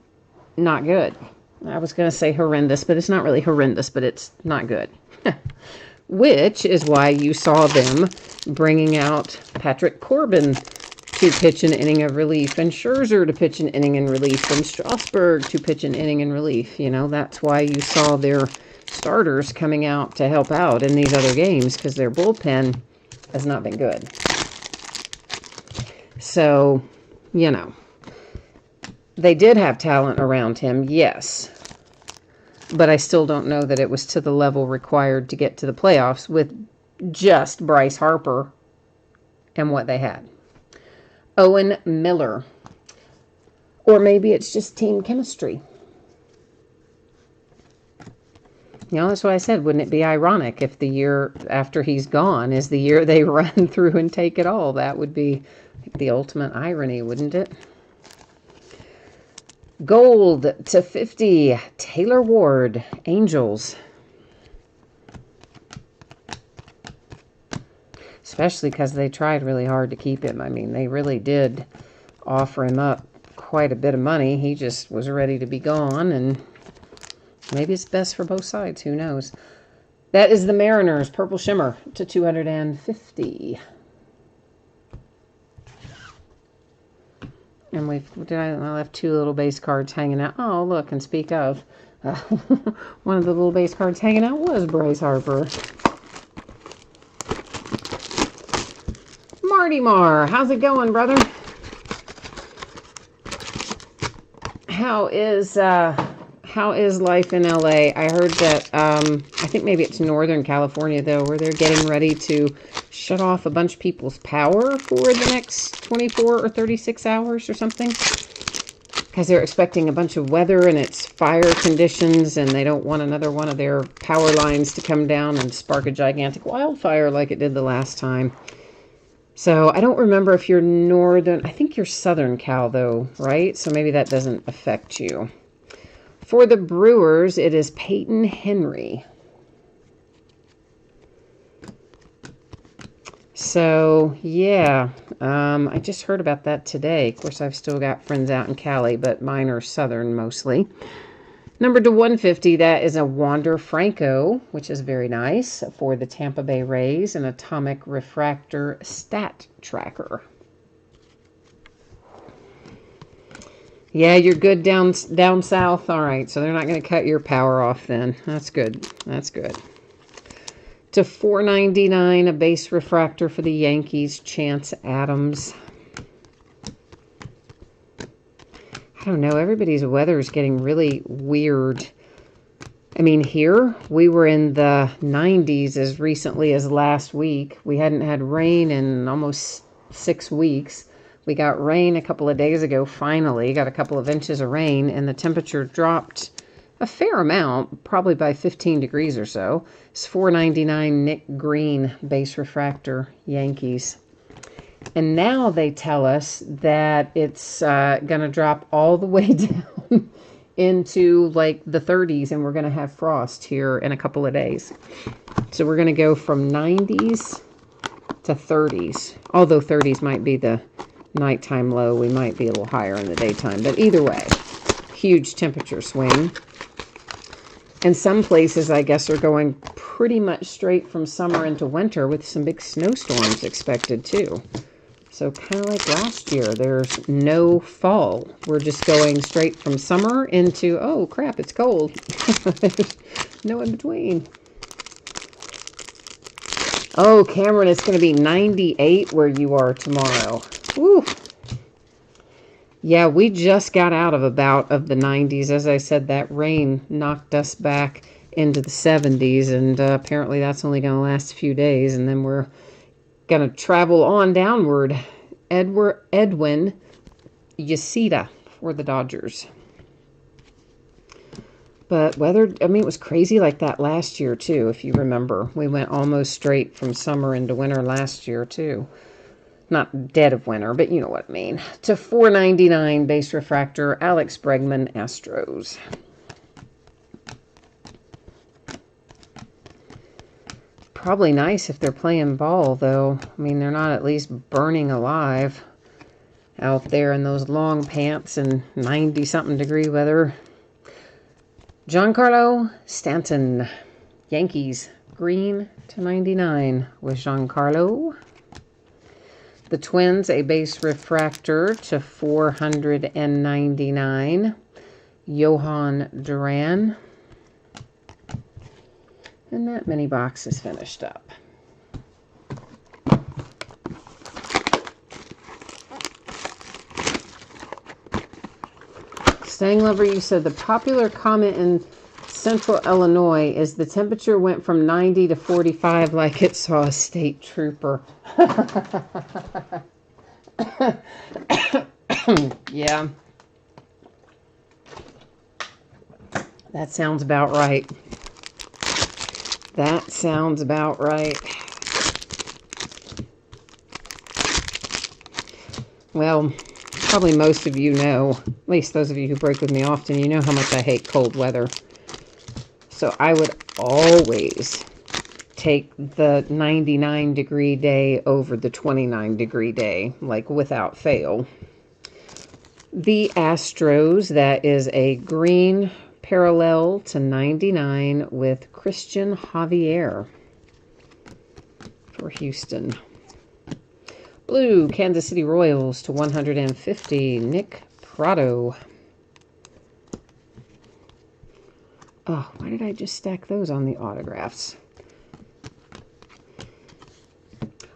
not good. I was going to say horrendous, but it's not really horrendous, but it's not good. Which is why you saw them bringing out Patrick Corbin to pitch an inning of relief, and Scherzer to pitch an inning in relief, and Strasburg to pitch an inning in relief. You know, that's why you saw their starters coming out to help out in these other games, because their bullpen has not been good. So, you know, they did have talent around him, yes. But I still don't know that it was to the level required to get to the playoffs with just Bryce Harper and what they had. Owen Miller. Or maybe it's just team chemistry. You know, that's what I said. Wouldn't it be ironic if the year after he's gone is the year they run through and take it all? That would be the ultimate irony, wouldn't it? Gold to 50, Taylor Ward, Angels. Especially because they tried really hard to keep him. I mean, they really did offer him up quite a bit of money. He just was ready to be gone, and maybe it's best for both sides. Who knows? That is the Mariners, Purple Shimmer to 250. And I left 2 little base cards hanging out. Oh, look, and speak of, one of the little base cards hanging out was Bryce Harper. Marty Marr, how's it going, brother? How is life in LA? I heard that, I think maybe it's Northern California, though, where they're getting ready to shut off a bunch of people's power for the next 24 or 36 hours or something. Because they're expecting a bunch of weather and it's fire conditions, and they don't want another one of their power lines to come down and spark a gigantic wildfire like it did the last time. So I don't remember if you're northern. I think you're Southern Cal, though, right? So maybe that doesn't affect you. For the Brewers, it is Peyton Henry. So, yeah, I just heard about that today. Of course, I've still got friends out in Cali, but mine are Southern mostly. Number to 150, that is a Wander Franco, which is very nice for the Tampa Bay Rays, an Atomic Refractor Stat Tracker. Yeah, you're good down south. All right, so they're not going to cut your power off then. That's good. That's good. To 499, a base refractor for the Yankees, Chance Adams. I don't know, everybody's weather is getting really weird. I mean, here, we were in the 90s as recently as last week. We hadn't had rain in almost 6 weeks. We got rain a couple of days ago, finally. Got a couple of inches of rain, and the temperature dropped a fair amount, probably by 15 degrees or so. It's 499 Nick Green, base refractor, Yankees. And now they tell us that it's going to drop all the way down into like the 30s, and we're going to have frost here in a couple of days. So we're going to go from 90s to 30s. Although 30s might be the nighttime low. We might be a little higher in the daytime. But either way, huge temperature swing. And some places, I guess, are going pretty much straight from summer into winter with some big snowstorms expected too. So kind of like last year, there's no fall. We're just going straight from summer into, oh crap, it's cold. There's no in between. Oh, Cameron, it's going to be 98 where you are tomorrow. Woo. Yeah, we just got out of about of the 90s. As I said, that rain knocked us back into the 70s, and apparently that's only going to last a few days, and then we're going to travel on downward. Edwin Yacida for the Dodgers. But weather, I mean, it was crazy like that last year, too, if you remember. We went almost straight from summer into winter last year, too. Not dead of winter, but you know what I mean. To 499 base refractor, Alex Bregman, Astros. Probably nice if they're playing ball, though. I mean, they're not at least burning alive out there in those long pants and 90-something degree weather. Giancarlo Stanton, Yankees, green to 99 with Giancarlo. The Twins, a base refractor to 499, Johan Duran. And that mini box is finished up. Staying Lover, you said the popular comment in Central Illinois is the temperature went from 90 to 45 like it saw a state trooper. Yeah. That sounds about right. That sounds about right. Well, probably most of you know, at least those of you who break with me often, you know how much I hate cold weather. So I would always take the 99-degree day over the 29-degree day, like without fail. The Astros, that is a green parallel to 99 with Christian Javier for Houston. Blue, Kansas City Royals to 150, Nick Prado. Oh, why did I just stack those on the autographs?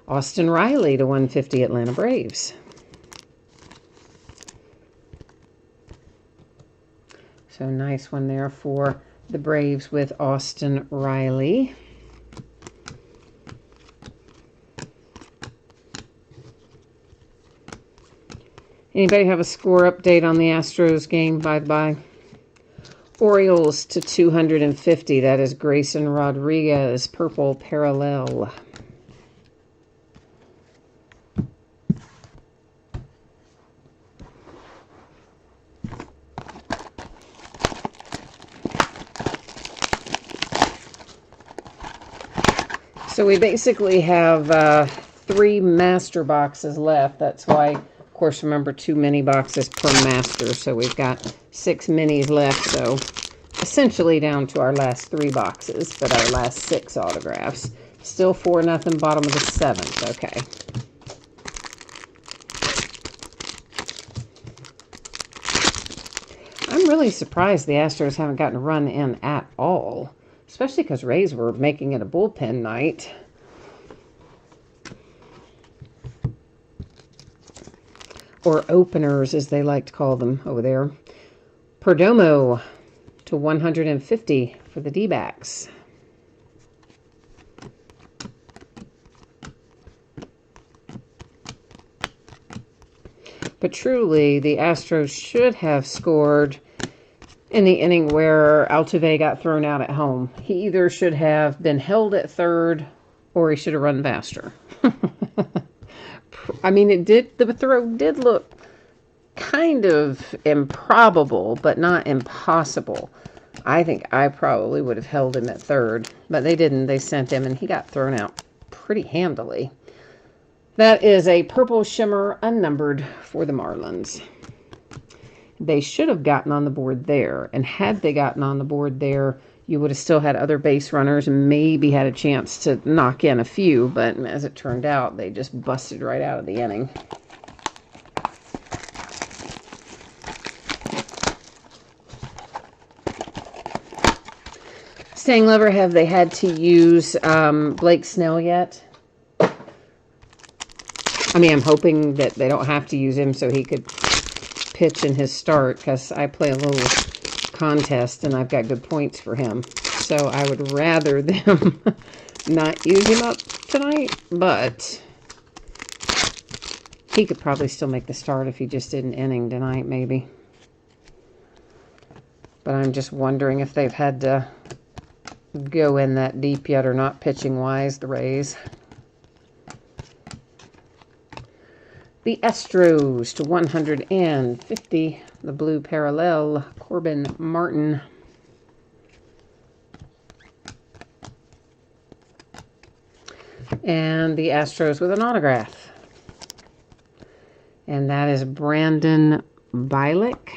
Austin Riley to 150, Atlanta Braves. So nice one there for the Braves with Austin Riley. Anybody have a score update on the Astros game? Bye-bye. Orioles to 250. That is Grayson Rodriguez, purple parallel. So we basically have 3 master boxes left. That's why, of course, remember 2 mini boxes per master. So we've got 6 minis left. So essentially down to our last 3 boxes, but our last 6 autographs. Still 4-0, bottom of the 7th. Okay. I'm really surprised the Astros haven't gotten a run in at all. Especially because Rays were making it a bullpen night. Or openers, as they like to call them over there. Perdomo to 150 for the D-backs. But truly, the Astros should have scored in the inning where Altuve got thrown out at home. He either should have been held at third or he should have run faster. I mean, the throw did look kind of improbable, but not impossible. I think I probably would have held him at third, but they didn't. They sent him, and he got thrown out pretty handily. That is a purple shimmer unnumbered for the Marlins. They should have gotten on the board there, and had they gotten on the board there, you would have still had other base runners and maybe had a chance to knock in a few, but as it turned out, they just busted right out of the inning. Staying Lover, have they had to use Blake Snell yet? I mean, I'm hoping that they don't have to use him so he could pitch in his start, because I play a little contest and I've got good points for him. So I would rather them not use him up tonight, but he could probably still make the start if he just did an inning tonight, maybe. But I'm just wondering if they've had to go in that deep yet or not, pitching-wise, the Rays. The Astros to 150, the blue parallel, Corbin Martin. And the Astros with an autograph. And that is Brandon Bielak,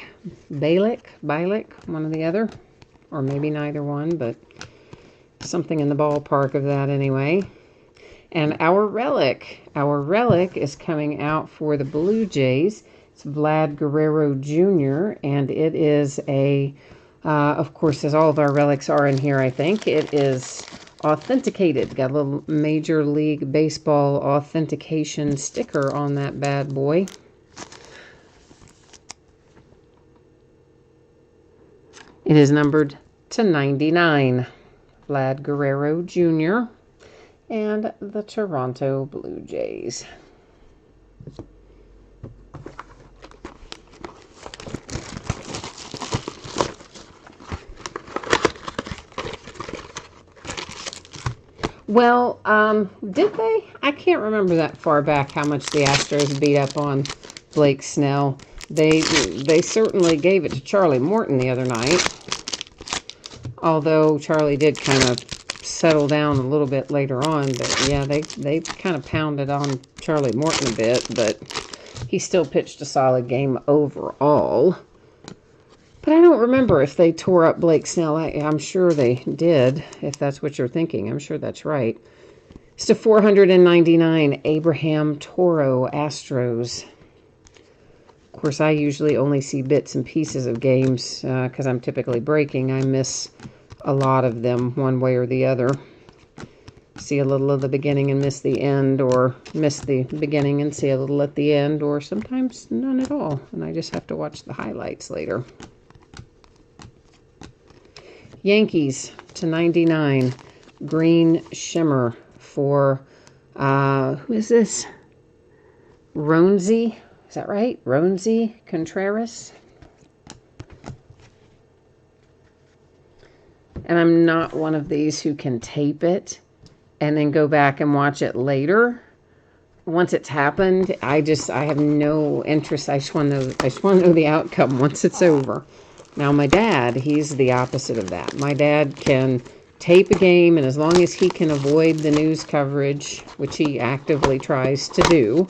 one or the other. Or maybe neither one, but something in the ballpark of that anyway. And our relic is coming out for the Blue Jays. It's Vlad Guerrero Jr., and it is a, of course, as all of our relics are in here, I think, it is authenticated. Got a little Major League Baseball authentication sticker on that bad boy. It is numbered to 99. Vlad Guerrero Jr., and the Toronto Blue Jays. Well, did they? I can't remember that far back how much the Astros beat up on Blake Snell. They certainly gave it to Charlie Morton the other night. Although Charlie did kind of settle down a little bit later on, but yeah, they kind of pounded on Charlie Morton a bit, but he still pitched a solid game overall. But I don't remember if they tore up Blake Snell. I'm sure they did, if that's what you're thinking. I'm sure that's right. It's to 499, Abraham Toro Astros. Of course, I usually only see bits and pieces of games because I'm typically breaking. I miss a lot of them one way or the other. See a little of the beginning and miss the end, or miss the beginning and see a little at the end, or sometimes none at all, and I just have to watch the highlights later. Yankees to 99, green shimmer for, who is this? Ronzi, is that right? Ronzi Contreras. And I'm not one of these who can tape it and then go back and watch it later. Once it's happened, I have no interest. I just want to know the outcome once it's over. Now, my dad, he's the opposite of that. My dad can tape a game, and as long as he can avoid the news coverage, which he actively tries to do,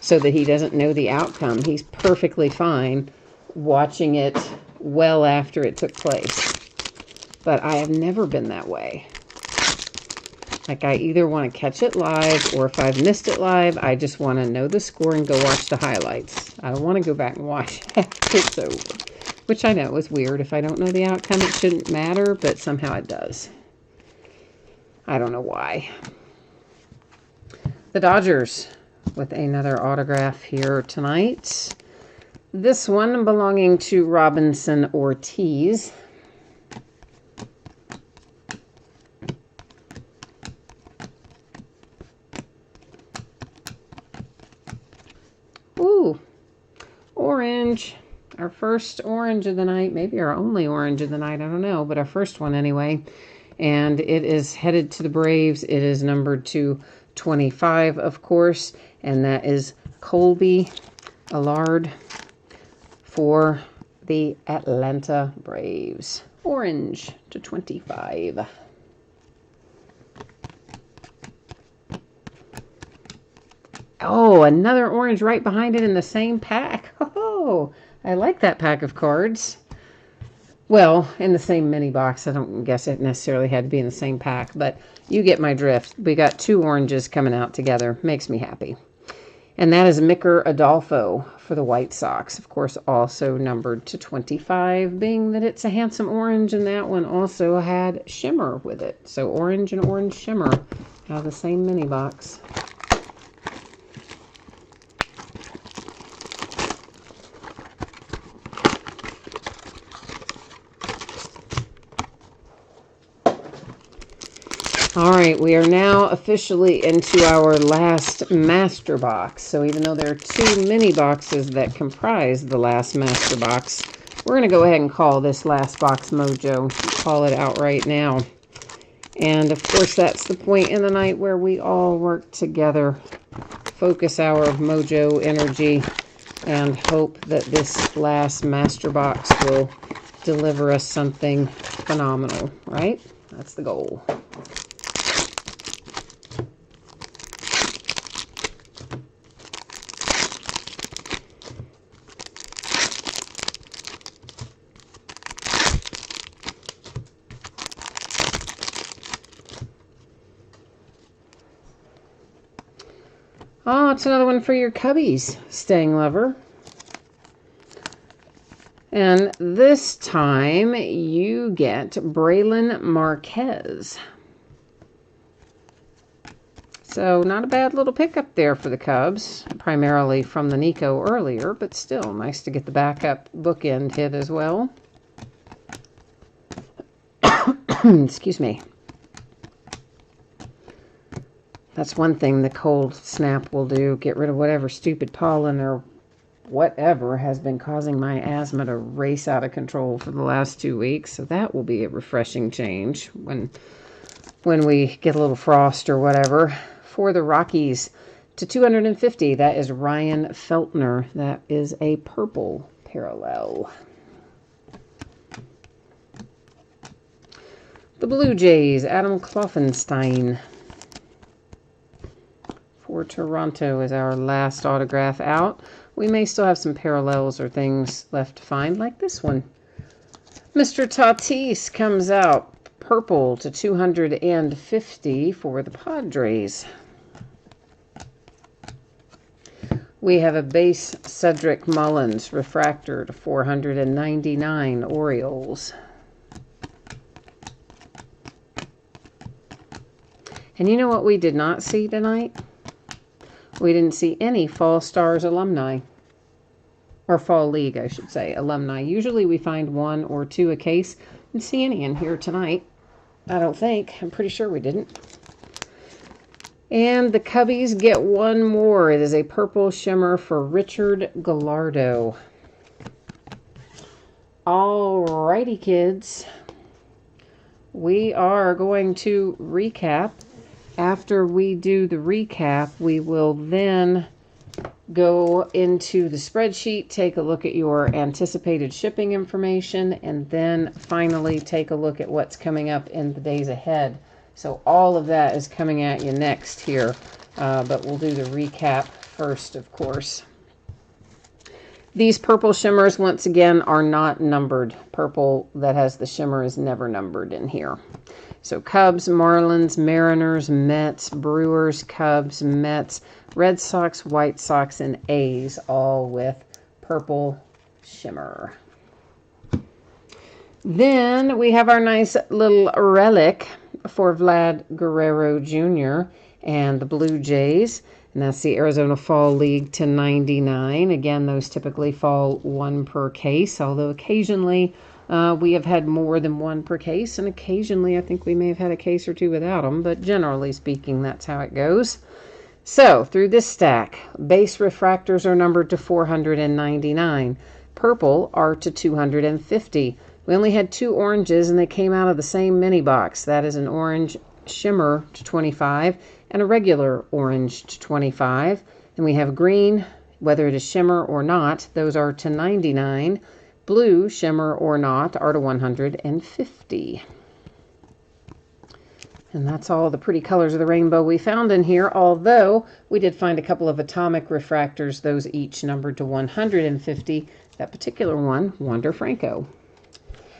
so that he doesn't know the outcome, he's perfectly fine watching it well after it took place. But I have never been that way. Like, I either want to catch it live, or if I've missed it live, I just want to know the score and go watch the highlights. I don't want to go back and watch after it's over. Which I know is weird. If I don't know the outcome, it shouldn't matter, but somehow it does. I don't know why. The Dodgers with another autograph here tonight. This one belonging to Robinson Ortiz. Ooh, orange. Our first orange of the night, maybe our only orange of the night, I don't know, but our first one anyway. And it is headed to the Braves. It is numbered to 25, of course, and that is Colby Allard for the Atlanta Braves. Orange to 25. Oh, another orange right behind it in the same pack. Oh, I like that pack of cards. Well, in the same mini box. I don't guess it necessarily had to be in the same pack, but you get my drift. We got two oranges coming out together. Makes me happy. And that is Micker Adolfo for the White Sox. Of course, also numbered to 25, being that it's a handsome orange, and that one also had shimmer with it. So orange and orange shimmer out of the same mini box. All right, we are now officially into our last master box. So even though there are two mini boxes that comprise the last master box, we're going to go ahead and call this last box Mojo. Call it out right now. And of course, that's the point in the night where we all work together, focus our Mojo energy, and hope that this last master box will deliver us something phenomenal, right? That's the goal. Oh, it's another one for your Cubbies, Staying Lover. And this time you get Braylon Marquez. So not a bad little pickup there for the Cubs, primarily from the Nico earlier, but still nice to get the backup bookend hit as well. Excuse me. That's one thing the cold snap will do. Get rid of whatever stupid pollen or whatever has been causing my asthma to race out of control for the last 2 weeks. So that will be a refreshing change when we get a little frost or whatever. For the Rockies to 250, that is Ryan Feltner. That is a purple parallel. The Blue Jays, Adam Kloffenstein. For Toronto is our last autograph out. We may still have some parallels or things left to find, like this one. Mr. Tatis comes out. purple to 250 for the Padres. We have a base Cedric Mullins refractor to 499 Orioles. And you know what we did not see tonight? We didn't see any Fall Stars alumni. Or Fall League, I should say, alumni. Usually we find 1 or 2 a case. Didn't see any in here tonight. I don't think. I'm pretty sure we didn't. And the Cubbies get one more. It is a purple shimmer for Richard Gallardo. Alrighty, kids. We are going to recap. After we do the recap, we will then go into the spreadsheet, take a look at your anticipated shipping information, and then finally take a look at what's coming up in the days ahead. So all of that is coming at you next here, but we'll do the recap first, of course. These purple shimmers, once again, are not numbered. Purple that has the shimmer is never numbered in here. So Cubs, Marlins, Mariners, Mets, Brewers, Cubs, Mets, Red Sox, White Sox, and A's, all with purple shimmer. Then we have our nice little relic for Vlad Guerrero Jr. and the Blue Jays. And that's the Arizona Fall League to 99. Again, those typically fall 1 per case, although occasionally we have had more than 1 per case, and occasionally I think we may have had a case or 2 without them, but generally speaking, that's how it goes. So, through this stack, base refractors are numbered to 499. Purple are to 250. We only had 2 oranges, and they came out of the same mini box. That is an orange shimmer to 25 and a regular orange to 25. And we have green, whether it is shimmer or not, those are to 99. Blue, shimmer or not, are to 150. And that's all the pretty colors of the rainbow we found in here, although we did find a couple of atomic refractors, those each numbered to 150. That particular one, Wander Franco.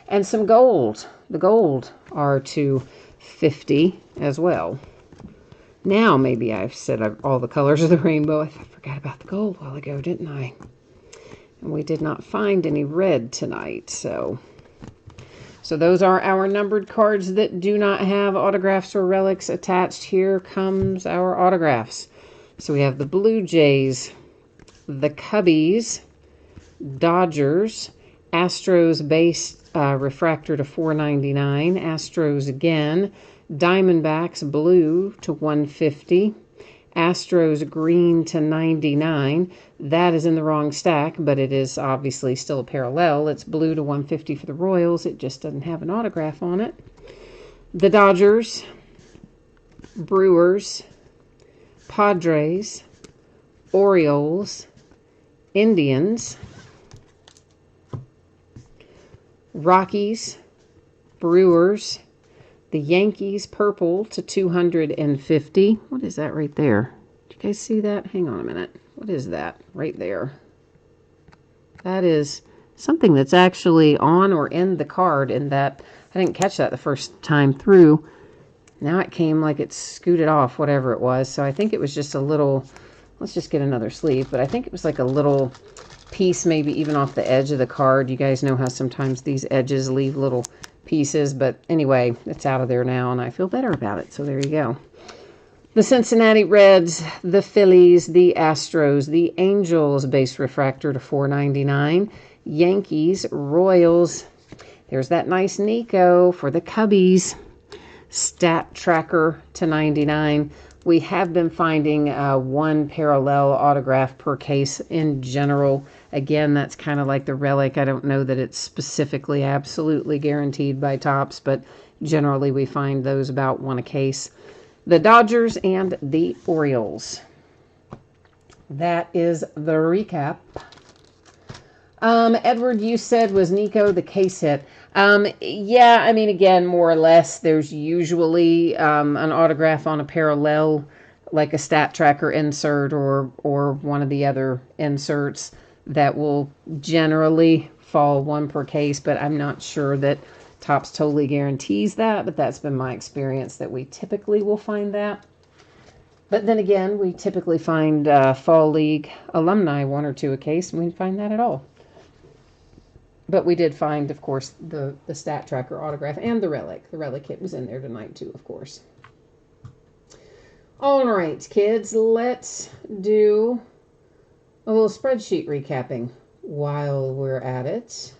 And some gold. The gold are to 50 as well. Now maybe I've said all the colors of the rainbow. I forgot about the gold a while ago, didn't I? And we did not find any red tonight, so those are our numbered cards that do not have autographs or relics attached. Here comes our autographs. So we have the Blue Jays, the Cubbies, Dodgers, Astros base refractor to 499, Astros again, Diamondbacks blue to 150, Astros green to 99. That is in the wrong stack, but it is obviously still a parallel. It's blue to 150 for the Royals. It just doesn't have an autograph on it. The Dodgers, Brewers, Padres, Orioles, Indians, Rockies, Brewers, the Yankees purple to 250. What is that right there? Did you guys see that? Hang on a minute. What is that right there? That is something that's actually on or in the card, in that I didn't catch that the first time through. Now it came like it scooted off, whatever it was. So I think it was just a little, let's just get another sleeve, but I think it was like a little piece, maybe even off the edge of the card. You guys know how sometimes these edges leave little pieces, but anyway, it's out of there now and I feel better about it. So there you go. The Cincinnati Reds, the Phillies, the Astros, the Angels base refractor to 499, Yankees, Royals. There's that nice Nico for the Cubbies. Stat Tracker to 99. We have been finding 1 parallel autograph per case in general. Again, that's kind of like the relic. I don't know that it's specifically absolutely guaranteed by Topps, but generally we find those about 1 a case. The Dodgers and the Orioles. That is the recap. Edward, you said, was Nico the case hit? Yeah, I mean, again, more or less, there's usually an autograph on a parallel, like a Stat Tracker insert or one of the other inserts that will generally fall 1 per case, but I'm not sure that Topps totally guarantees that, but that's been my experience that we typically will find that. But then again, we typically find Fall League alumni 1 or 2 a case, and we didn't find that at all. But we did find, of course, the Stat Tracker autograph and the relic. The relic kit was in there tonight, too, of course. All right, kids, let's do a little spreadsheet recapping while we're at it.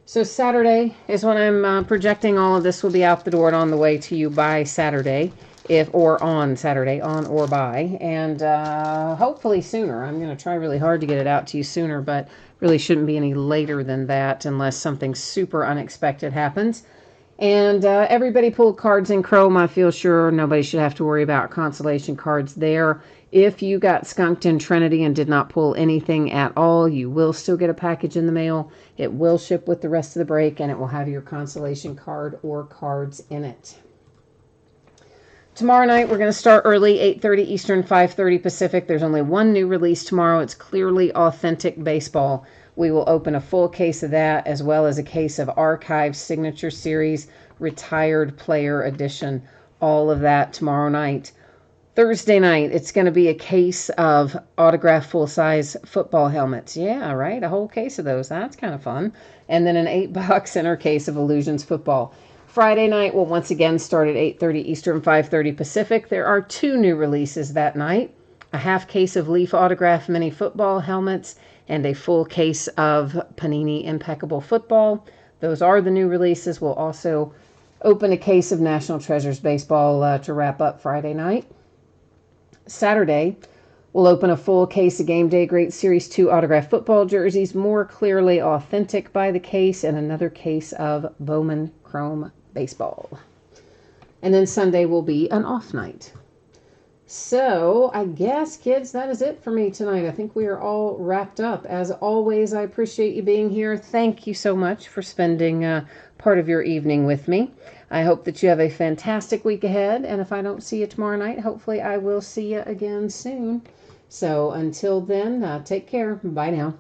So Saturday is when I'm projecting all of this will be out the door and on the way to you by Saturday, on Saturday, on or by, and hopefully sooner. I'm going to try really hard to get it out to you sooner, but really shouldn't be any later than that unless something super unexpected happens. And everybody pulled cards in Chrome. I feel sure nobody should have to worry about consolation cards there. If you got skunked in Trinity and did not pull anything at all, you will still get a package in the mail. It will ship with the rest of the break, and it will have your consolation card or cards in it. Tomorrow night, we're going to start early, 8:30 Eastern, 5:30 Pacific. There's only one new release tomorrow. It's Clearly Authentic Baseball. We will open a full case of that, as well as a case of Archive Signature Series Retired Player Edition. All of that tomorrow night. Thursday night, it's going to be a case of autographed full-size football helmets. Yeah, right? A whole case of those. That's kind of fun. And then an 8-box center case of Illusions football. Friday night will once again start at 8:30 Eastern, 5:30 Pacific. There are 2 new releases that night. A half case of Leaf Autograph Mini Football helmets and a full case of Panini Impeccable Football. Those are the new releases. We'll also open a case of National Treasures Baseball to wrap up Friday night. Saturday, we'll open a full case of Game Day Great Series 2 autographed football jerseys, More Clearly Authentic by the case, and another case of Bowman Chrome Baseball. And then Sunday will be an off night. So I guess, kids, that is it for me tonight. I think we are all wrapped up. As always, I appreciate you being here. Thank you so much for spending part of your evening with me. I hope that you have a fantastic week ahead. And if I don't see you tomorrow night, hopefully I will see you again soon. So until then, take care. Bye now.